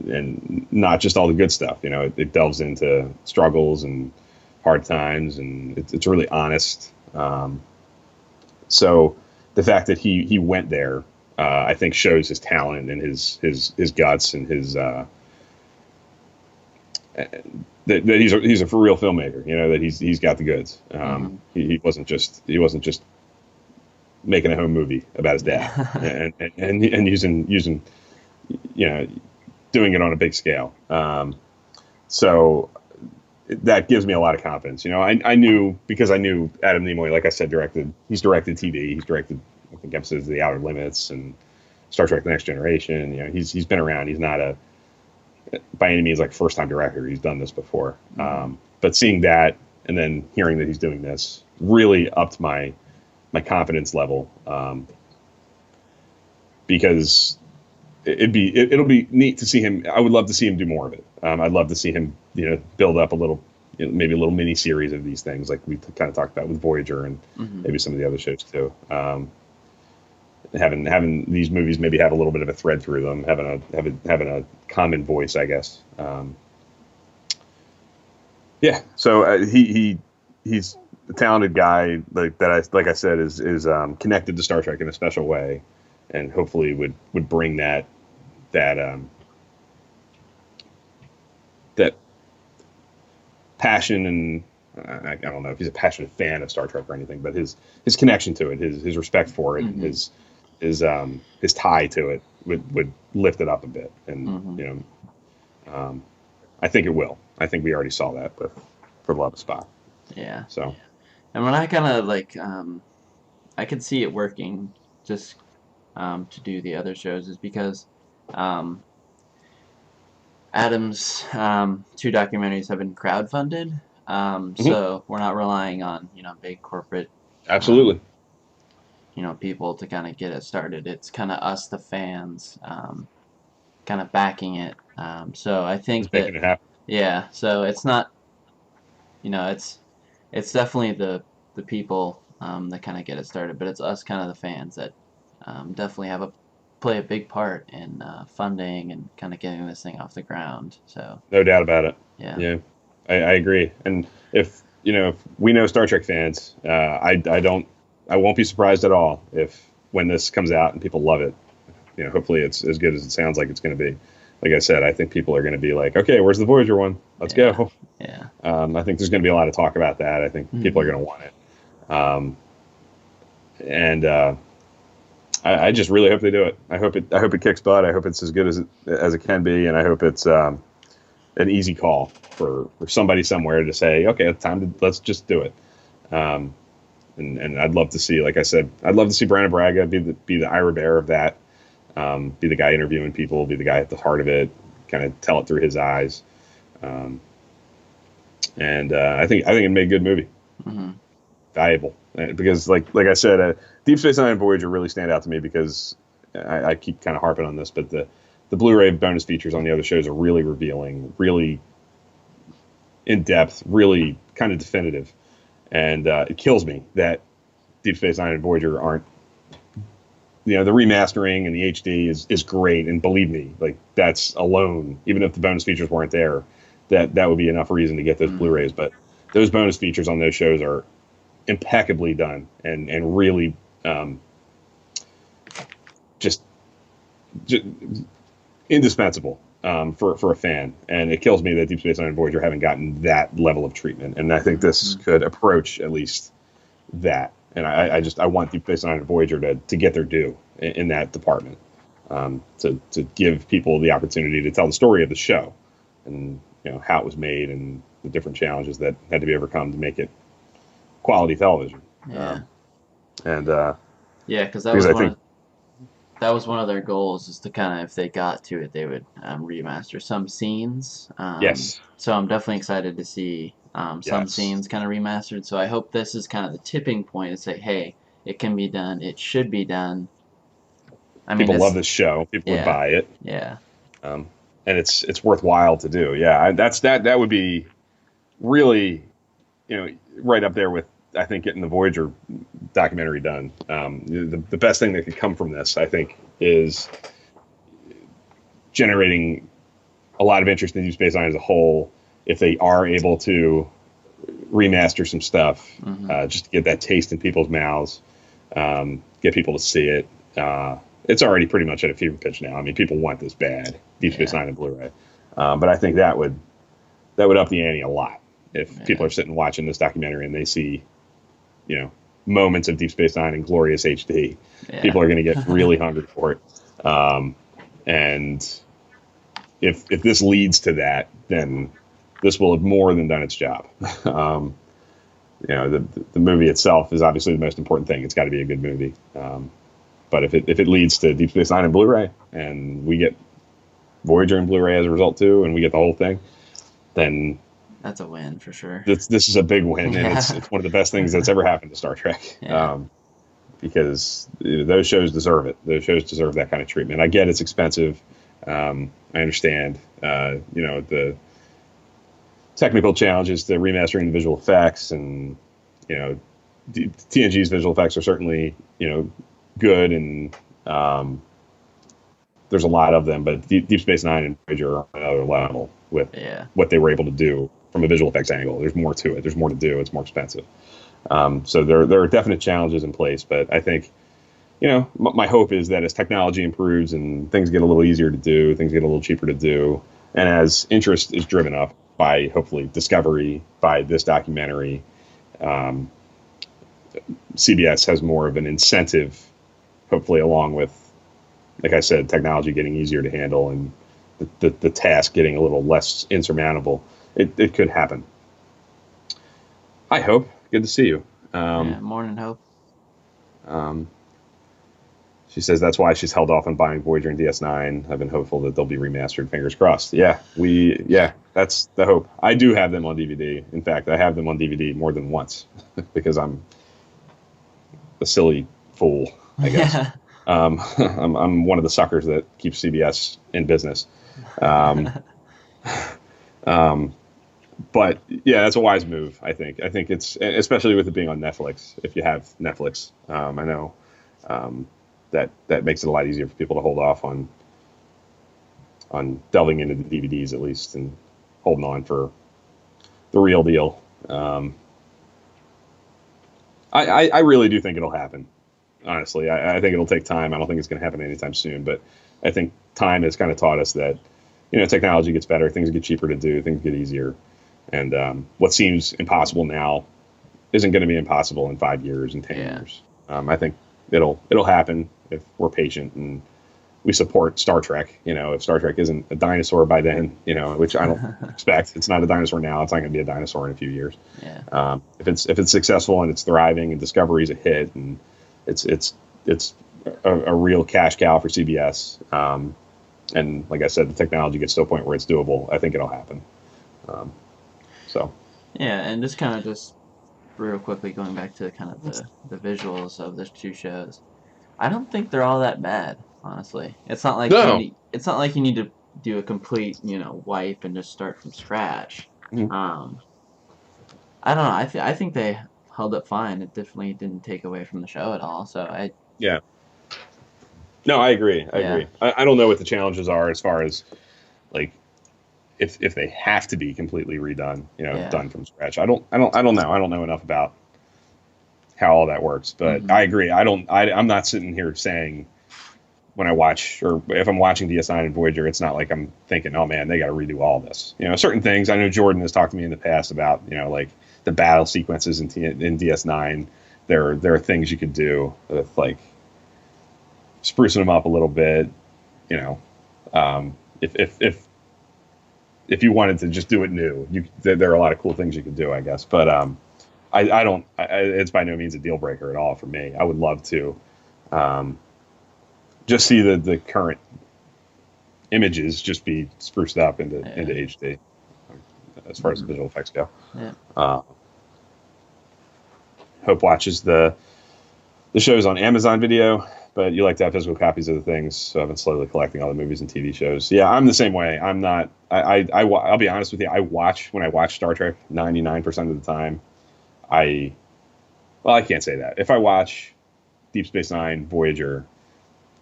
Speaker 2: and not just all the good stuff. It delves into struggles and hard times, and it's really honest. So the fact that he went there, I think, shows his talent and his guts and his that he's a for real filmmaker. That he's got the goods.
Speaker 1: Mhm.
Speaker 2: He wasn't just making a home movie about his dad
Speaker 1: Yeah.
Speaker 2: and using you know doing it on a big scale. So that gives me a lot of confidence. I knew, because I knew Adam Nimoy, like I said, he's directed TV, he's directed, I think, episodes of The Outer Limits and Star Trek: The Next Generation. He's been around. He's not a by any means like first time director. He's done this before.
Speaker 1: Mhm.
Speaker 2: But seeing that and then hearing that he's doing this really upped my confidence level, because it'll be neat to see him. I would love to see him do more of it. I'd love to see him, build up a little, maybe a little mini series of these things, like we kind of talked about with Voyager and
Speaker 1: Mhm.
Speaker 2: maybe some of the other shows too. Having these movies maybe have a little bit of a thread through them, having a common voice, I guess. Yeah. So he's a talented guy, like I said, is connected to Star Trek in a special way, and hopefully would bring that that passion. And I don't know if he's a passionate fan of Star Trek or anything, but his connection to it, his respect for it, and
Speaker 1: Mhm.
Speaker 2: his tie to it would lift it up a bit. And
Speaker 1: Mhm.
Speaker 2: I think it will. I think we already saw that with For the Love of Spock.
Speaker 1: Yeah.
Speaker 2: So
Speaker 1: And when I kind of like, I could see it working just to do the other shows is because um, Adam's two documentaries have been crowdfunded,
Speaker 2: mhm,
Speaker 1: so we're not relying on big corporate um,
Speaker 2: absolutely,
Speaker 1: people to kind of get it started. It's kind of us, the fans, kind of backing it. So I
Speaker 2: just
Speaker 1: think that
Speaker 2: making it happen.
Speaker 1: yeah, so it's not it's definitely the people that kind of get it started, but it's us, kind of the fans, that definitely play a big part in funding and kind of getting this thing off the ground. So
Speaker 2: No doubt about it.
Speaker 1: yeah.
Speaker 2: Yeah, I agree. And if we know Star Trek fans, I won't be surprised at all if when this comes out and people love it. Hopefully it's as good as it sounds like it's going to be. Like I said, I think people are going to be like, okay, where's the Voyager one? Let's
Speaker 1: Yeah.
Speaker 2: go.
Speaker 1: Yeah.
Speaker 2: I think there's going to be a lot of talk about that. I think people are
Speaker 1: Hmm.
Speaker 2: going to want it. And I just really hope they do it. I hope it kicks butt. I hope it's as good as it can be, and I hope it's an easy call for somebody somewhere to say, okay, it's time to let's just do it. Um, and I'd love to see, like I said, I'd love to see Brandon Braga be the Ira Bear of that. Be the guy interviewing people, be the guy at the heart of it, kind of tell it through his eyes. Um, and I think it made a good movie,
Speaker 1: Hmm.
Speaker 2: valuable. Because like I said, Deep Space Nine and Voyager really stand out to me because I keep kind of harping on this, but the Blu-ray bonus features on the other shows are really revealing, really in depth, really kind of definitive, and it kills me that Deep Space Nine and Voyager aren't. The remastering and the HD is great, and believe me, like that's alone, even if the bonus features weren't there, that would be enough reason to get those
Speaker 1: Hmm.
Speaker 2: Blu-rays. But those bonus features on those shows are impeccably done and really um, just, just indispensable for a fan. And it kills me that Deep Space Nine and Voyager haven't gotten that level of treatment. And I think this
Speaker 1: Hmm.
Speaker 2: could approach at least that. And I want Deep Space Nine and Voyager to get their due in that department, to give people the opportunity to tell the story of the show, and how it was made and the different challenges that had to be overcome to make it quality television.
Speaker 1: Yeah.
Speaker 2: And
Speaker 1: Yeah, because
Speaker 2: because I think
Speaker 1: that was one of their goals, is to kind of, if they got to it, they would remaster some scenes.
Speaker 2: yes,
Speaker 1: So I'm definitely excited to see some
Speaker 2: yes,
Speaker 1: scenes kind of remastered. So I hope this is kind of the tipping point to say, hey, it can be done. It should be done. I mean,
Speaker 2: people love
Speaker 1: it's
Speaker 2: this show. People would
Speaker 1: yeah,
Speaker 2: buy it,
Speaker 1: yeah,
Speaker 2: um, and it's worthwhile to do. Yeah, that would be really right up there with, I think, getting the Voyager documentary done. The best thing that could come from this, I think, is generating a lot of interest in Deep Space Nine as a whole. If they are able to remaster some stuff, just to get that taste in people's mouths, get people to see it. It's already pretty much at a fever pitch now. I mean, people want this bad, Deep Space
Speaker 1: yeah,
Speaker 2: Nine and Blu-ray. But I think that would up the ante a lot if people
Speaker 1: yeah,
Speaker 2: are sitting watching this documentary and they see, moments of Deep Space Nine in glorious HD.
Speaker 1: yeah.
Speaker 2: People are going to get really hungry for it. And if this leads to that, then this will have more than done its job. The movie itself is obviously the most important thing. It's got to be a good movie. But if it leads to Deep Space Nine and Blu-ray, and we get Voyager and Blu-ray as a result too, and we get the whole thing, then
Speaker 1: That's a win for sure.
Speaker 2: this is a big win, and
Speaker 1: Yeah,
Speaker 2: it's one of the best things that's ever happened to Star Trek.
Speaker 1: yeah,
Speaker 2: Because those shows deserve it. Those shows deserve that kind of treatment. I get it's expensive. I understand. The technical challenges to remastering the visual effects, and TNG's visual effects are certainly good, and there's a lot of them. But Deep Space Nine and Voyager are on another level with
Speaker 1: yeah.
Speaker 2: what they were able to do from a visual effects angle. There's more to it. There's more to do. It's more expensive. So there are definite challenges in place, but I think, my hope is that as technology improves and things get a little easier to do, things get a little cheaper to do, and as interest is driven up by, hopefully, Discovery, by this documentary, CBS has more of an incentive, hopefully, along with, like I said, technology getting easier to handle and the task getting a little less insurmountable. It could happen. I hope. Good to see you.
Speaker 1: Yeah, morning hope.
Speaker 2: Um, she says that's why she's held off on buying Voyager and DS9. I've been hopeful that they'll be remastered. Fingers crossed. Yeah, that's the hope. I do have them on DVD. In fact, I have them on DVD more than once because I'm a silly fool, I guess.
Speaker 1: Yeah.
Speaker 2: I'm one of the suckers that keeps CBS in business. Um, but yeah, that's a wise move. I think it's, especially with it being on Netflix. If you have Netflix, I know that makes it a lot easier for people to hold off on delving into the DVDs at least, and holding on for the real deal. I really do think it'll happen. Honestly, I think it'll take time. I don't think it's going to happen anytime soon, but I think time has kind of taught us that technology gets better, things get cheaper to do, things get easier. And what seems impossible now isn't going to be impossible in 5 years and 10 years. I think it'll happen if we're patient and we support Star Trek. If Star Trek isn't a dinosaur by then, which I don't expect, it's not a dinosaur now. It's not going to be a dinosaur in a few years.
Speaker 1: Yeah.
Speaker 2: If it's successful and it's thriving and Discovery's a hit and it's a real cash cow for CBS. And like I said, the technology gets to a point where it's doable. I think it'll happen. So.
Speaker 1: Yeah, and just real quickly going back to kind of the visuals of the two shows. I don't think they're all that bad, honestly. It's not like it's not like you need to do a complete, wipe and just start from scratch.
Speaker 2: Mhm.
Speaker 1: I don't know. I think they held up fine. It definitely didn't take away from the show at all. So
Speaker 2: Yeah. No, I agree. I agree. I don't know what the challenges are as far as like if they have to be completely redone, done from scratch. I don't know. I don't know enough about how all that works, but I agree. I'm not sitting here saying when I watch, or if I'm watching DS9 and Voyager, it's not like I'm thinking, oh man, they got to redo all this. Certain things. I know Jordan has talked to me in the past about, like the battle sequences in DS9 there are things you could do with like sprucing them up a little bit. You know, if you wanted to just do it new, there are a lot of cool things you could do, I guess. But I don't. It's by no means a deal breaker at all for me. I would love to just see the current images just be spruced up into HD as far as visual effects go.
Speaker 1: Yeah.
Speaker 2: Hope watches the shows on Amazon Video, but you like to have physical copies of the things, so I've been slowly collecting all the movies and TV shows. Yeah, I'm the same way. I'm not. I'll be honest with you. When I watch Star Trek, 99% of the time, I can't say that. If I watch Deep Space Nine, Voyager,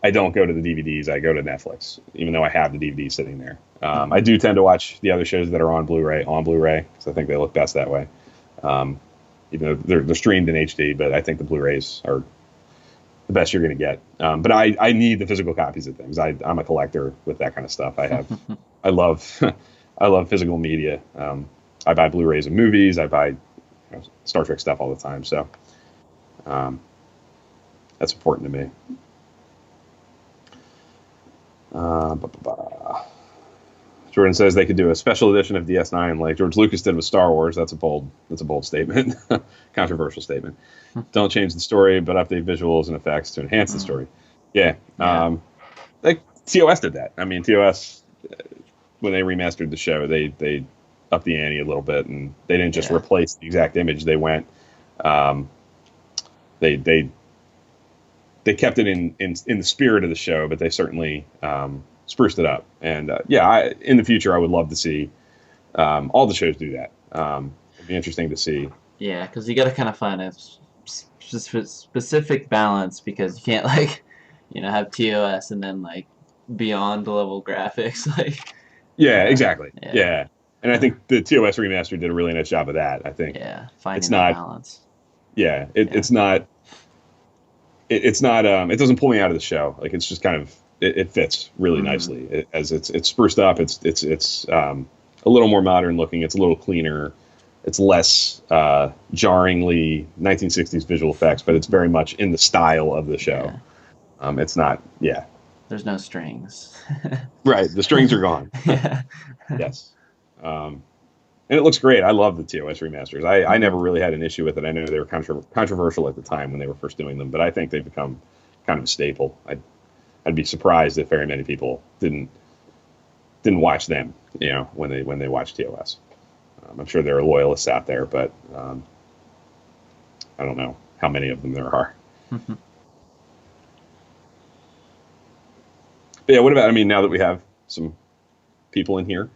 Speaker 2: I don't go to the DVDs. I go to Netflix, even though I have the DVD sitting there. I do tend to watch the other shows that are on Blu-ray because I think they look best that way. Even though they're streamed in HD, but I think the Blu-rays are the best you're going to get. But I need the physical copies of things. I'm a collector with that kind of stuff. I love I love physical media. I buy Blu-rays of movies. I buy Star Trek stuff all the time. So that's important to me. Jordan says they could do a special edition of DS9 like George Lucas did with Star Wars. That's a bold statement, controversial statement. Don't change the story, but update visuals and effects to enhance the story. Yeah. Like TOS did that. I mean, TOS when they remastered the show, they upped the ante a little bit, and they didn't just replace the exact image. They went, they kept it in the spirit of the show, but they certainly spruced it up. And in the future, I would love to see all the shows do that. It'd be interesting to see.
Speaker 1: Yeah, because you got to kind of find a specific balance, because you can't have TOS and then beyond level graphics
Speaker 2: Yeah, exactly. Yeah. And I think the TOS remaster did a really nice job of that. I think
Speaker 1: finding that balance.
Speaker 2: Yeah, it's not. It's not. It doesn't pull me out of the show. It's just kind of. It fits really nicely as it's spruced up. It's a little more modern looking. It's a little cleaner. It's less jarringly 1960s visual effects, but it's very much in the style of the show. Yeah. It's not. Yeah.
Speaker 1: There's no strings.
Speaker 2: Right. The strings are gone. Yes. And it looks great. I love the TOS remasters. I never really had an issue with it. I know they were controversial at the time when they were first doing them, but I think they've become kind of a staple. I'd be surprised if very many people didn't watch them, when they watch TOS. I'm sure there are loyalists out there, but I don't know how many of them there are. But yeah, what about? I mean, now that we have some people in here,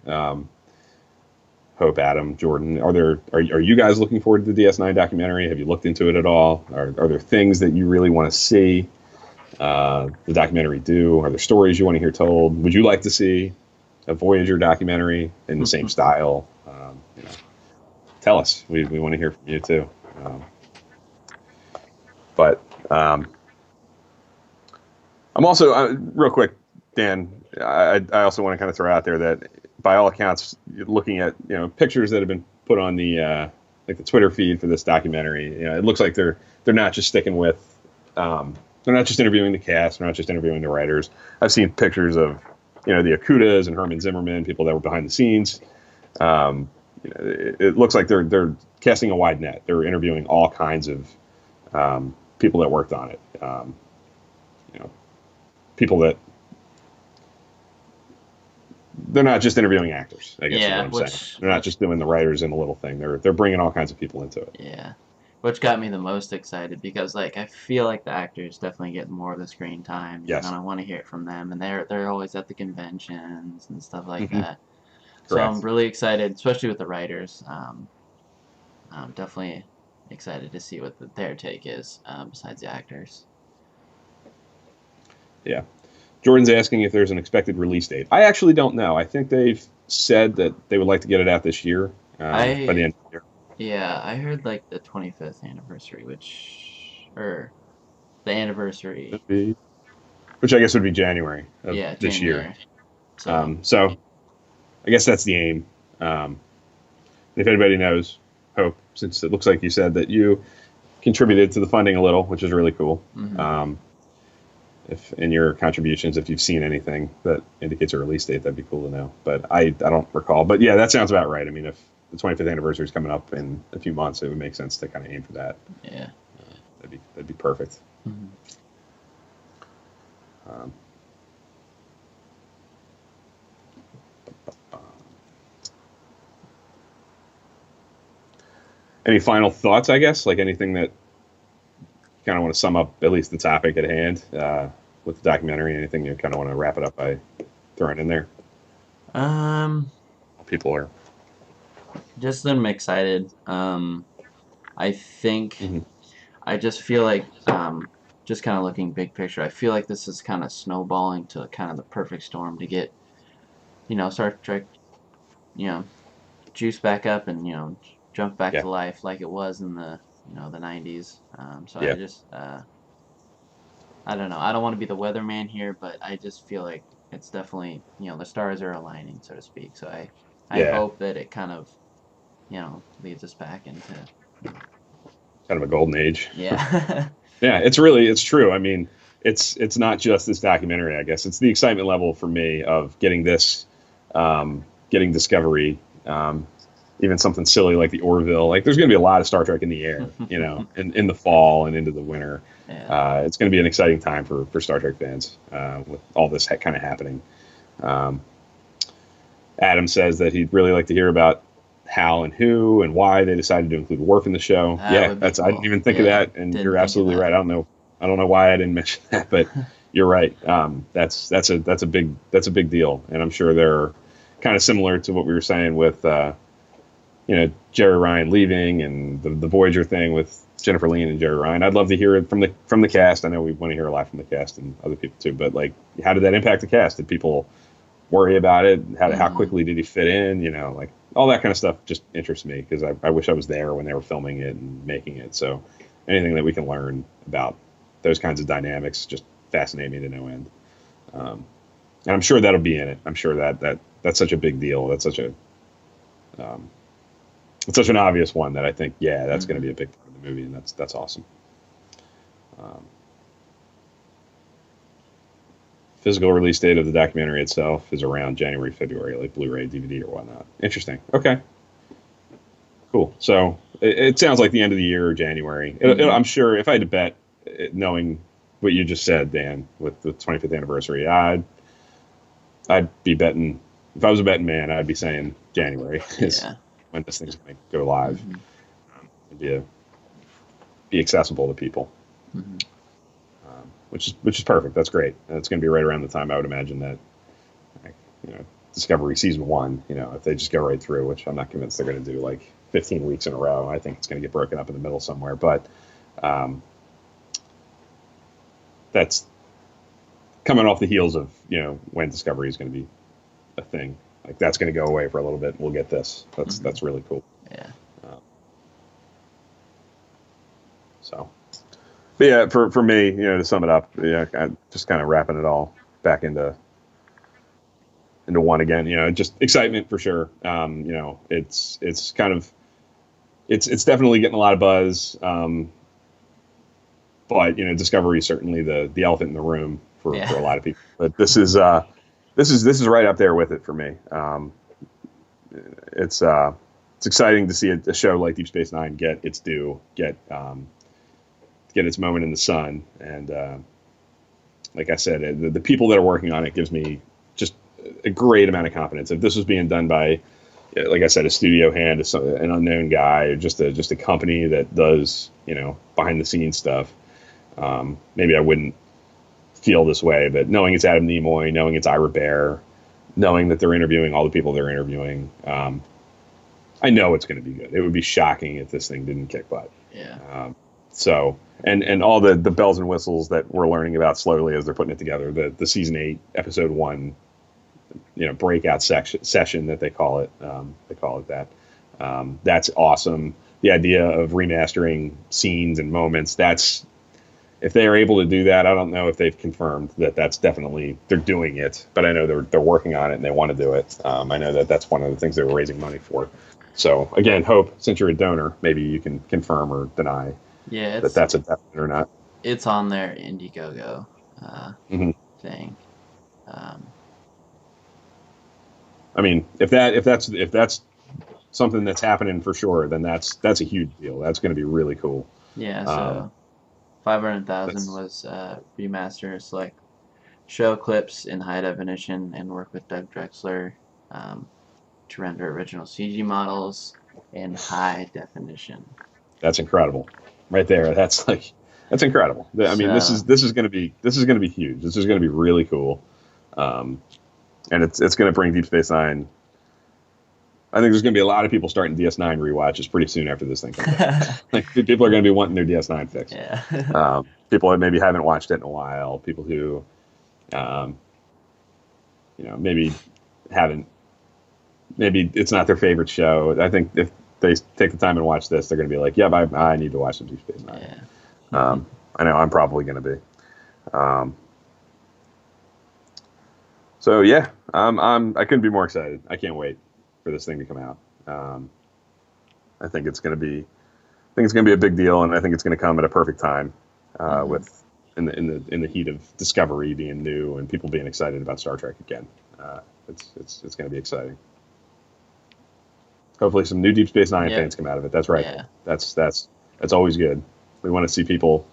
Speaker 2: Hope, Adam, Jordan, are you guys looking forward to the DS9 documentary? Have you looked into it at all? Are there things that you really want to see the documentary do? Are there stories you want to hear told? Would you like to see a Voyager documentary in the same style? Tell us. We want to hear from you too. But I'm also real quick, Dan. I also want to kind of throw out there that by all accounts, looking at pictures that have been put on the the Twitter feed for this documentary, it looks like they're not just sticking with they're not just interviewing the cast, they're not just interviewing the writers. I've seen pictures of the Okudas and Herman Zimmerman, people that were behind the scenes. It looks like they're casting a wide net. They're interviewing all kinds of people that worked on it. People that they're not just interviewing actors. I guess is what I'm saying. They're not just doing the writers in a little thing. They're bringing all kinds of people into it.
Speaker 1: Yeah, which got me the most excited, because I feel like the actors definitely get more of the screen time.
Speaker 2: Yes.
Speaker 1: And I want to hear it from them, and they're always at the conventions and stuff like that.
Speaker 2: Correct.
Speaker 1: So I'm really excited, especially with the writers. I'm definitely excited to see what their take is, besides the actors.
Speaker 2: Yeah. Jordan's asking if there's an expected release date. I actually don't know. I think they've said that they would like to get it out this year, by the end of the year.
Speaker 1: Yeah, I heard the 25th anniversary, or the anniversary.
Speaker 2: Which I guess would be January of this
Speaker 1: January.
Speaker 2: year. So I guess that's the aim. If anybody knows, Hope, since it looks like you said that you contributed to the funding a little, which is really cool.
Speaker 1: Mm-hmm.
Speaker 2: If in your contributions, if you've seen anything that indicates a release date, that'd be cool to know. But I don't recall. But yeah, that sounds about right. I mean, if the 25th anniversary is coming up in a few months, it would make sense to kind of aim for that.
Speaker 1: Yeah.
Speaker 2: That'd be perfect.
Speaker 1: Mm-hmm.
Speaker 2: Um, any final thoughts? I guess like anything that you kind of want to sum up at least the topic at hand with the documentary. Anything you kind of want to wrap it up by throwing in there?
Speaker 1: Um,
Speaker 2: People are.
Speaker 1: just I'm excited. I think
Speaker 2: Mhm.
Speaker 1: I just feel like just kind of looking big picture. I feel like this is kind of snowballing to kind of the perfect storm to get Star Trek you know juice back up and jump back
Speaker 2: Yeah,
Speaker 1: to life like it was in the 90s. So I
Speaker 2: yeah,
Speaker 1: just I don't know. I don't want to be the weatherman here, but I just feel like it's definitely the stars are aligning, so to speak. So I
Speaker 2: yeah.
Speaker 1: hope that it kind of leads us back into
Speaker 2: Kind of a golden age.
Speaker 1: yeah.
Speaker 2: Yeah, it's true. I mean, it's not just this documentary. I guess it's the excitement level for me of getting this, getting Discovery, even something silly like the Orville. Like, there's going to be a lot of Star Trek in the air, in the fall and into the winter.
Speaker 1: Yeah.
Speaker 2: It's going to be an exciting time for Star Trek fans with all this kind of happening. Um, Adam says that he'd really like to hear about how and who and why they decided to include Worf in the show.
Speaker 1: That
Speaker 2: Yeah,
Speaker 1: would be
Speaker 2: I didn't
Speaker 1: cool.
Speaker 2: even think of
Speaker 1: Yeah,
Speaker 2: that, and
Speaker 1: didn't
Speaker 2: you're
Speaker 1: think of
Speaker 2: absolutely
Speaker 1: that.
Speaker 2: right. I don't know why I didn't mention that, but you're right. That's a big deal, and I'm sure they're kind of similar to what we were saying with Jerry Ryan leaving and the Voyager thing with Jennifer Lean and Jerry Ryan. I'd love to hear it from the cast. I know we want to hear a lot from the cast and other people too, but like, how did that impact the cast? Did people worry about it? How
Speaker 1: Hmm.
Speaker 2: quickly did he fit in? Like all that kind of stuff just interests me because I wish I was there when they were filming it and making it. So anything that we can learn about those kinds of dynamics just fascinate me to no end. And I'm sure that'll be in it. I'm sure that's such a big deal. That's such a um, it's such an obvious one that I think, yeah, that's going to
Speaker 1: Hmm.
Speaker 2: be a big part of the movie, and that's awesome. Um, Physical release date of the documentary itself is around January, February, like Blu-ray, DVD, or whatnot. Interesting. Okay, cool. So it sounds like the end of the year or January.
Speaker 1: Hmm.
Speaker 2: I'm sure if I had to bet, knowing what you just said, Dan, with the 25th anniversary, I'd be betting. If I was a betting man, I'd be saying January is
Speaker 1: Yeah.
Speaker 2: when this thing's going to go live
Speaker 1: Hmm.
Speaker 2: and be accessible to people.
Speaker 1: Hmm.
Speaker 2: Which is perfect. That's great. And it's going to be right around the time I would imagine that, like, Discovery season one. If they just go right through, which I'm not convinced they're going to do like 15 weeks in a row. I think it's going to get broken up in the middle somewhere. But um, that's coming off the heels of when Discovery is going to be a thing. Like, that's going to go away for a little bit. We'll get this.
Speaker 1: Hmm.
Speaker 2: That's really cool.
Speaker 1: Yeah.
Speaker 2: Uh, so. But yeah, for me, to sum it up, yeah, just kind of wrapping it all back into one again. Just excitement for sure. It's kind of it's definitely getting a lot of buzz. But Discovery is certainly the elephant in the room for a
Speaker 1: Yeah.
Speaker 2: lot of people. But this is right up there with it for me. It's exciting to see a show like Deep Space Nine get its due, get its moment in the sun, and like I said, the people that are working on it gives me just a great amount of confidence. If this was being done by, like I said, a studio hand, an unknown guy, or just a company that does behind the scenes stuff, maybe I wouldn't feel this way. But knowing it's Adam Nimoy, knowing it's Ira Bear, knowing that they're interviewing all the people they're interviewing, I know it's going to be good. It would be shocking if this thing didn't kick butt.
Speaker 1: Yeah.
Speaker 2: So and all the bells and whistles that we're learning about slowly as they're putting it together. The season 8 episode 1, breakout session that they call it. They call it that. That's awesome. The idea of remastering scenes and moments. If they are able to do that. I don't know if they've confirmed that that's definitely they're doing it, but I know they're working on it and they want to do it. I know that that's one of the things they were raising money for. So again, Hope, since you're a donor, maybe you can confirm or deny
Speaker 1: Yeah,
Speaker 2: that that's a definite or not.
Speaker 1: it's on their Indiegogo uh,
Speaker 2: Hmm.
Speaker 1: thing. Um,
Speaker 2: I mean, if that's something that's happening for sure, then that's a huge deal. That's going to be really cool.
Speaker 1: yeah,
Speaker 2: Um,
Speaker 1: so 500,000
Speaker 2: that's
Speaker 1: was remaster select show clips in high definition and work with Doug Drexler um, to render original CG models in high definition.
Speaker 2: that's incredible, right there. That's incredible. I mean,
Speaker 1: So
Speaker 2: this is going to be huge. This is going to be really cool, um, and it's going to bring Deep Space Nine. I think there's going to be a lot of people starting DS9 rewatches pretty soon after this thing comes out. Like people are going to be wanting their DS9 fix.
Speaker 1: yeah.
Speaker 2: People that maybe haven't watched it in a while. People who, um, maybe haven't. Maybe it's not their favorite show. I think if they take the time and watch this, they're going to be like, "Yeah, I need to watch some Deep Space Nine."
Speaker 1: Yeah.
Speaker 2: I know I'm probably going to be. Um, so yeah, I couldn't be more excited. I can't wait for this thing to come out. Um, I think it's going to be a big deal, and I think it's going to come at a perfect time
Speaker 1: Mhm.
Speaker 2: with in the heat of Discovery being new and people being excited about Star Trek again. It's going to be exciting. Hopefully, some new Deep Space Nine
Speaker 1: Yep.
Speaker 2: fans come out of it. That's right.
Speaker 1: Yeah.
Speaker 2: That's always good. We want to see people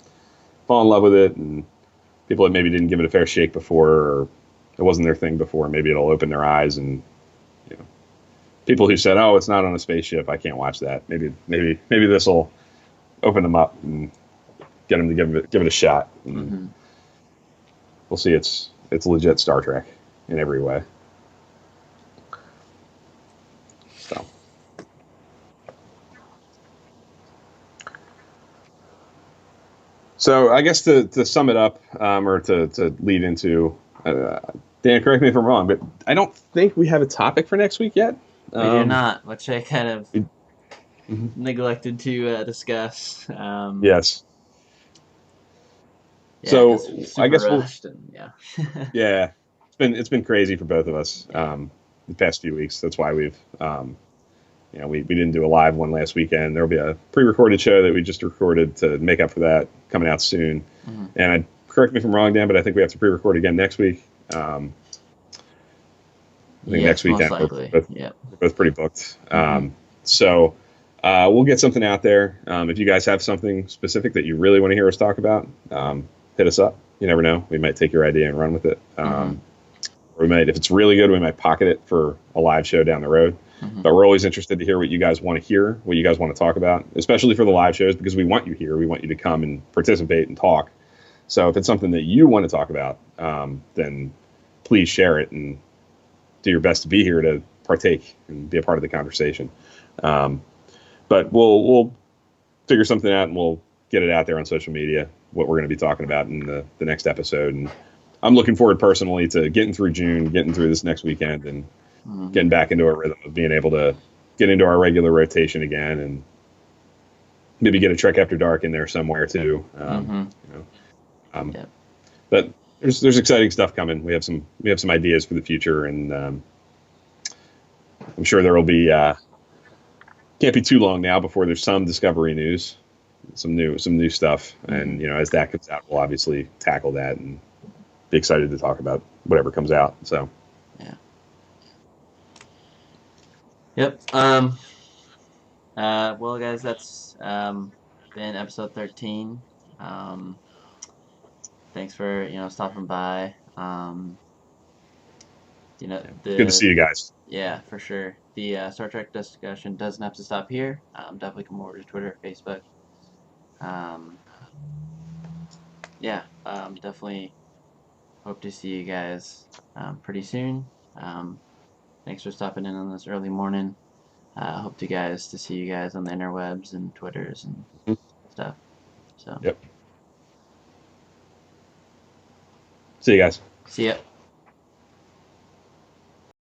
Speaker 2: fall in love with it, and people that maybe didn't give it a fair shake before, or it wasn't their thing before. Maybe it'll open their eyes, and you know, people who said, "Oh, it's not on a spaceship. I can't watch that." Maybe this will open them up and get them to give it a shot. And
Speaker 1: Hmm.
Speaker 2: we'll see. It's legit Star Trek in every way. So I guess to sum it up, or to lead into, Dan, correct me if I'm wrong, but I don't think we have a topic for next week yet.
Speaker 1: We do
Speaker 2: Um,
Speaker 1: not, which I kind of
Speaker 2: mhm.
Speaker 1: neglected to discuss.
Speaker 2: Yes.
Speaker 1: Yeah, because
Speaker 2: So I
Speaker 1: super
Speaker 2: guess we'll.
Speaker 1: rushed and yeah.
Speaker 2: Yeah, it's been crazy for both of us
Speaker 1: Yeah.
Speaker 2: the past few weeks. That's why we didn't do a live one last weekend. There'll be a pre-recorded show that we just recorded to make up for that coming out soon.
Speaker 1: Hmm.
Speaker 2: And correct me if I'm wrong, Dan, but I think we have to pre-record again next week. I think next
Speaker 1: Yes, most
Speaker 2: weekend
Speaker 1: likely. Yep.
Speaker 2: we're both pretty booked.
Speaker 1: Hmm.
Speaker 2: So we'll get something out there. If you guys have something specific that you really want to hear us talk about, hit us up. You never know. We might take your idea and run with it.
Speaker 1: Hmm.
Speaker 2: Or we might, if it's really good, we might pocket it for a live show down the road.
Speaker 1: Hmm.
Speaker 2: But we're always interested to hear what you guys want to hear, what you guys want to talk about, especially for the live shows, because we want you here. We want you to come and participate and talk. So if it's something that you want to talk about, then please share it and do your best to be here to partake and be a part of the conversation. Um, but we'll figure something out and we'll get it out there on social media what we're going to be talking about in the next episode. And I'm looking forward personally to getting through June, getting through this next weekend, and
Speaker 1: Hmm.
Speaker 2: getting back into a rhythm of being able to get into our regular rotation again, and maybe get a Trek After Dark in there somewhere too.
Speaker 1: Hmm.
Speaker 2: You know, um,
Speaker 1: Yep.
Speaker 2: but there's exciting stuff coming. We have some ideas for the future, and I'm sure there will be. Can't be too long now before there's some Discovery news, some new stuff,
Speaker 1: Hmm.
Speaker 2: and as that comes out, we'll obviously tackle that and be excited to talk about whatever comes out. So
Speaker 1: Yeah. Yep. Well, guys, that's been episode 13. Um, Thanks for stopping by.
Speaker 2: it's good to
Speaker 1: The
Speaker 2: see you guys.
Speaker 1: Yeah, for sure. The Star Trek discussion doesn't have to stop here. Definitely come over to Twitter, Facebook. Um, yeah, definitely hope to see you guys pretty soon. Um, Thanks for stopping in on this early morning. Hope to see you guys on the interwebs and Twitters and stuff. So,
Speaker 2: Yep. See you guys.
Speaker 1: see ya.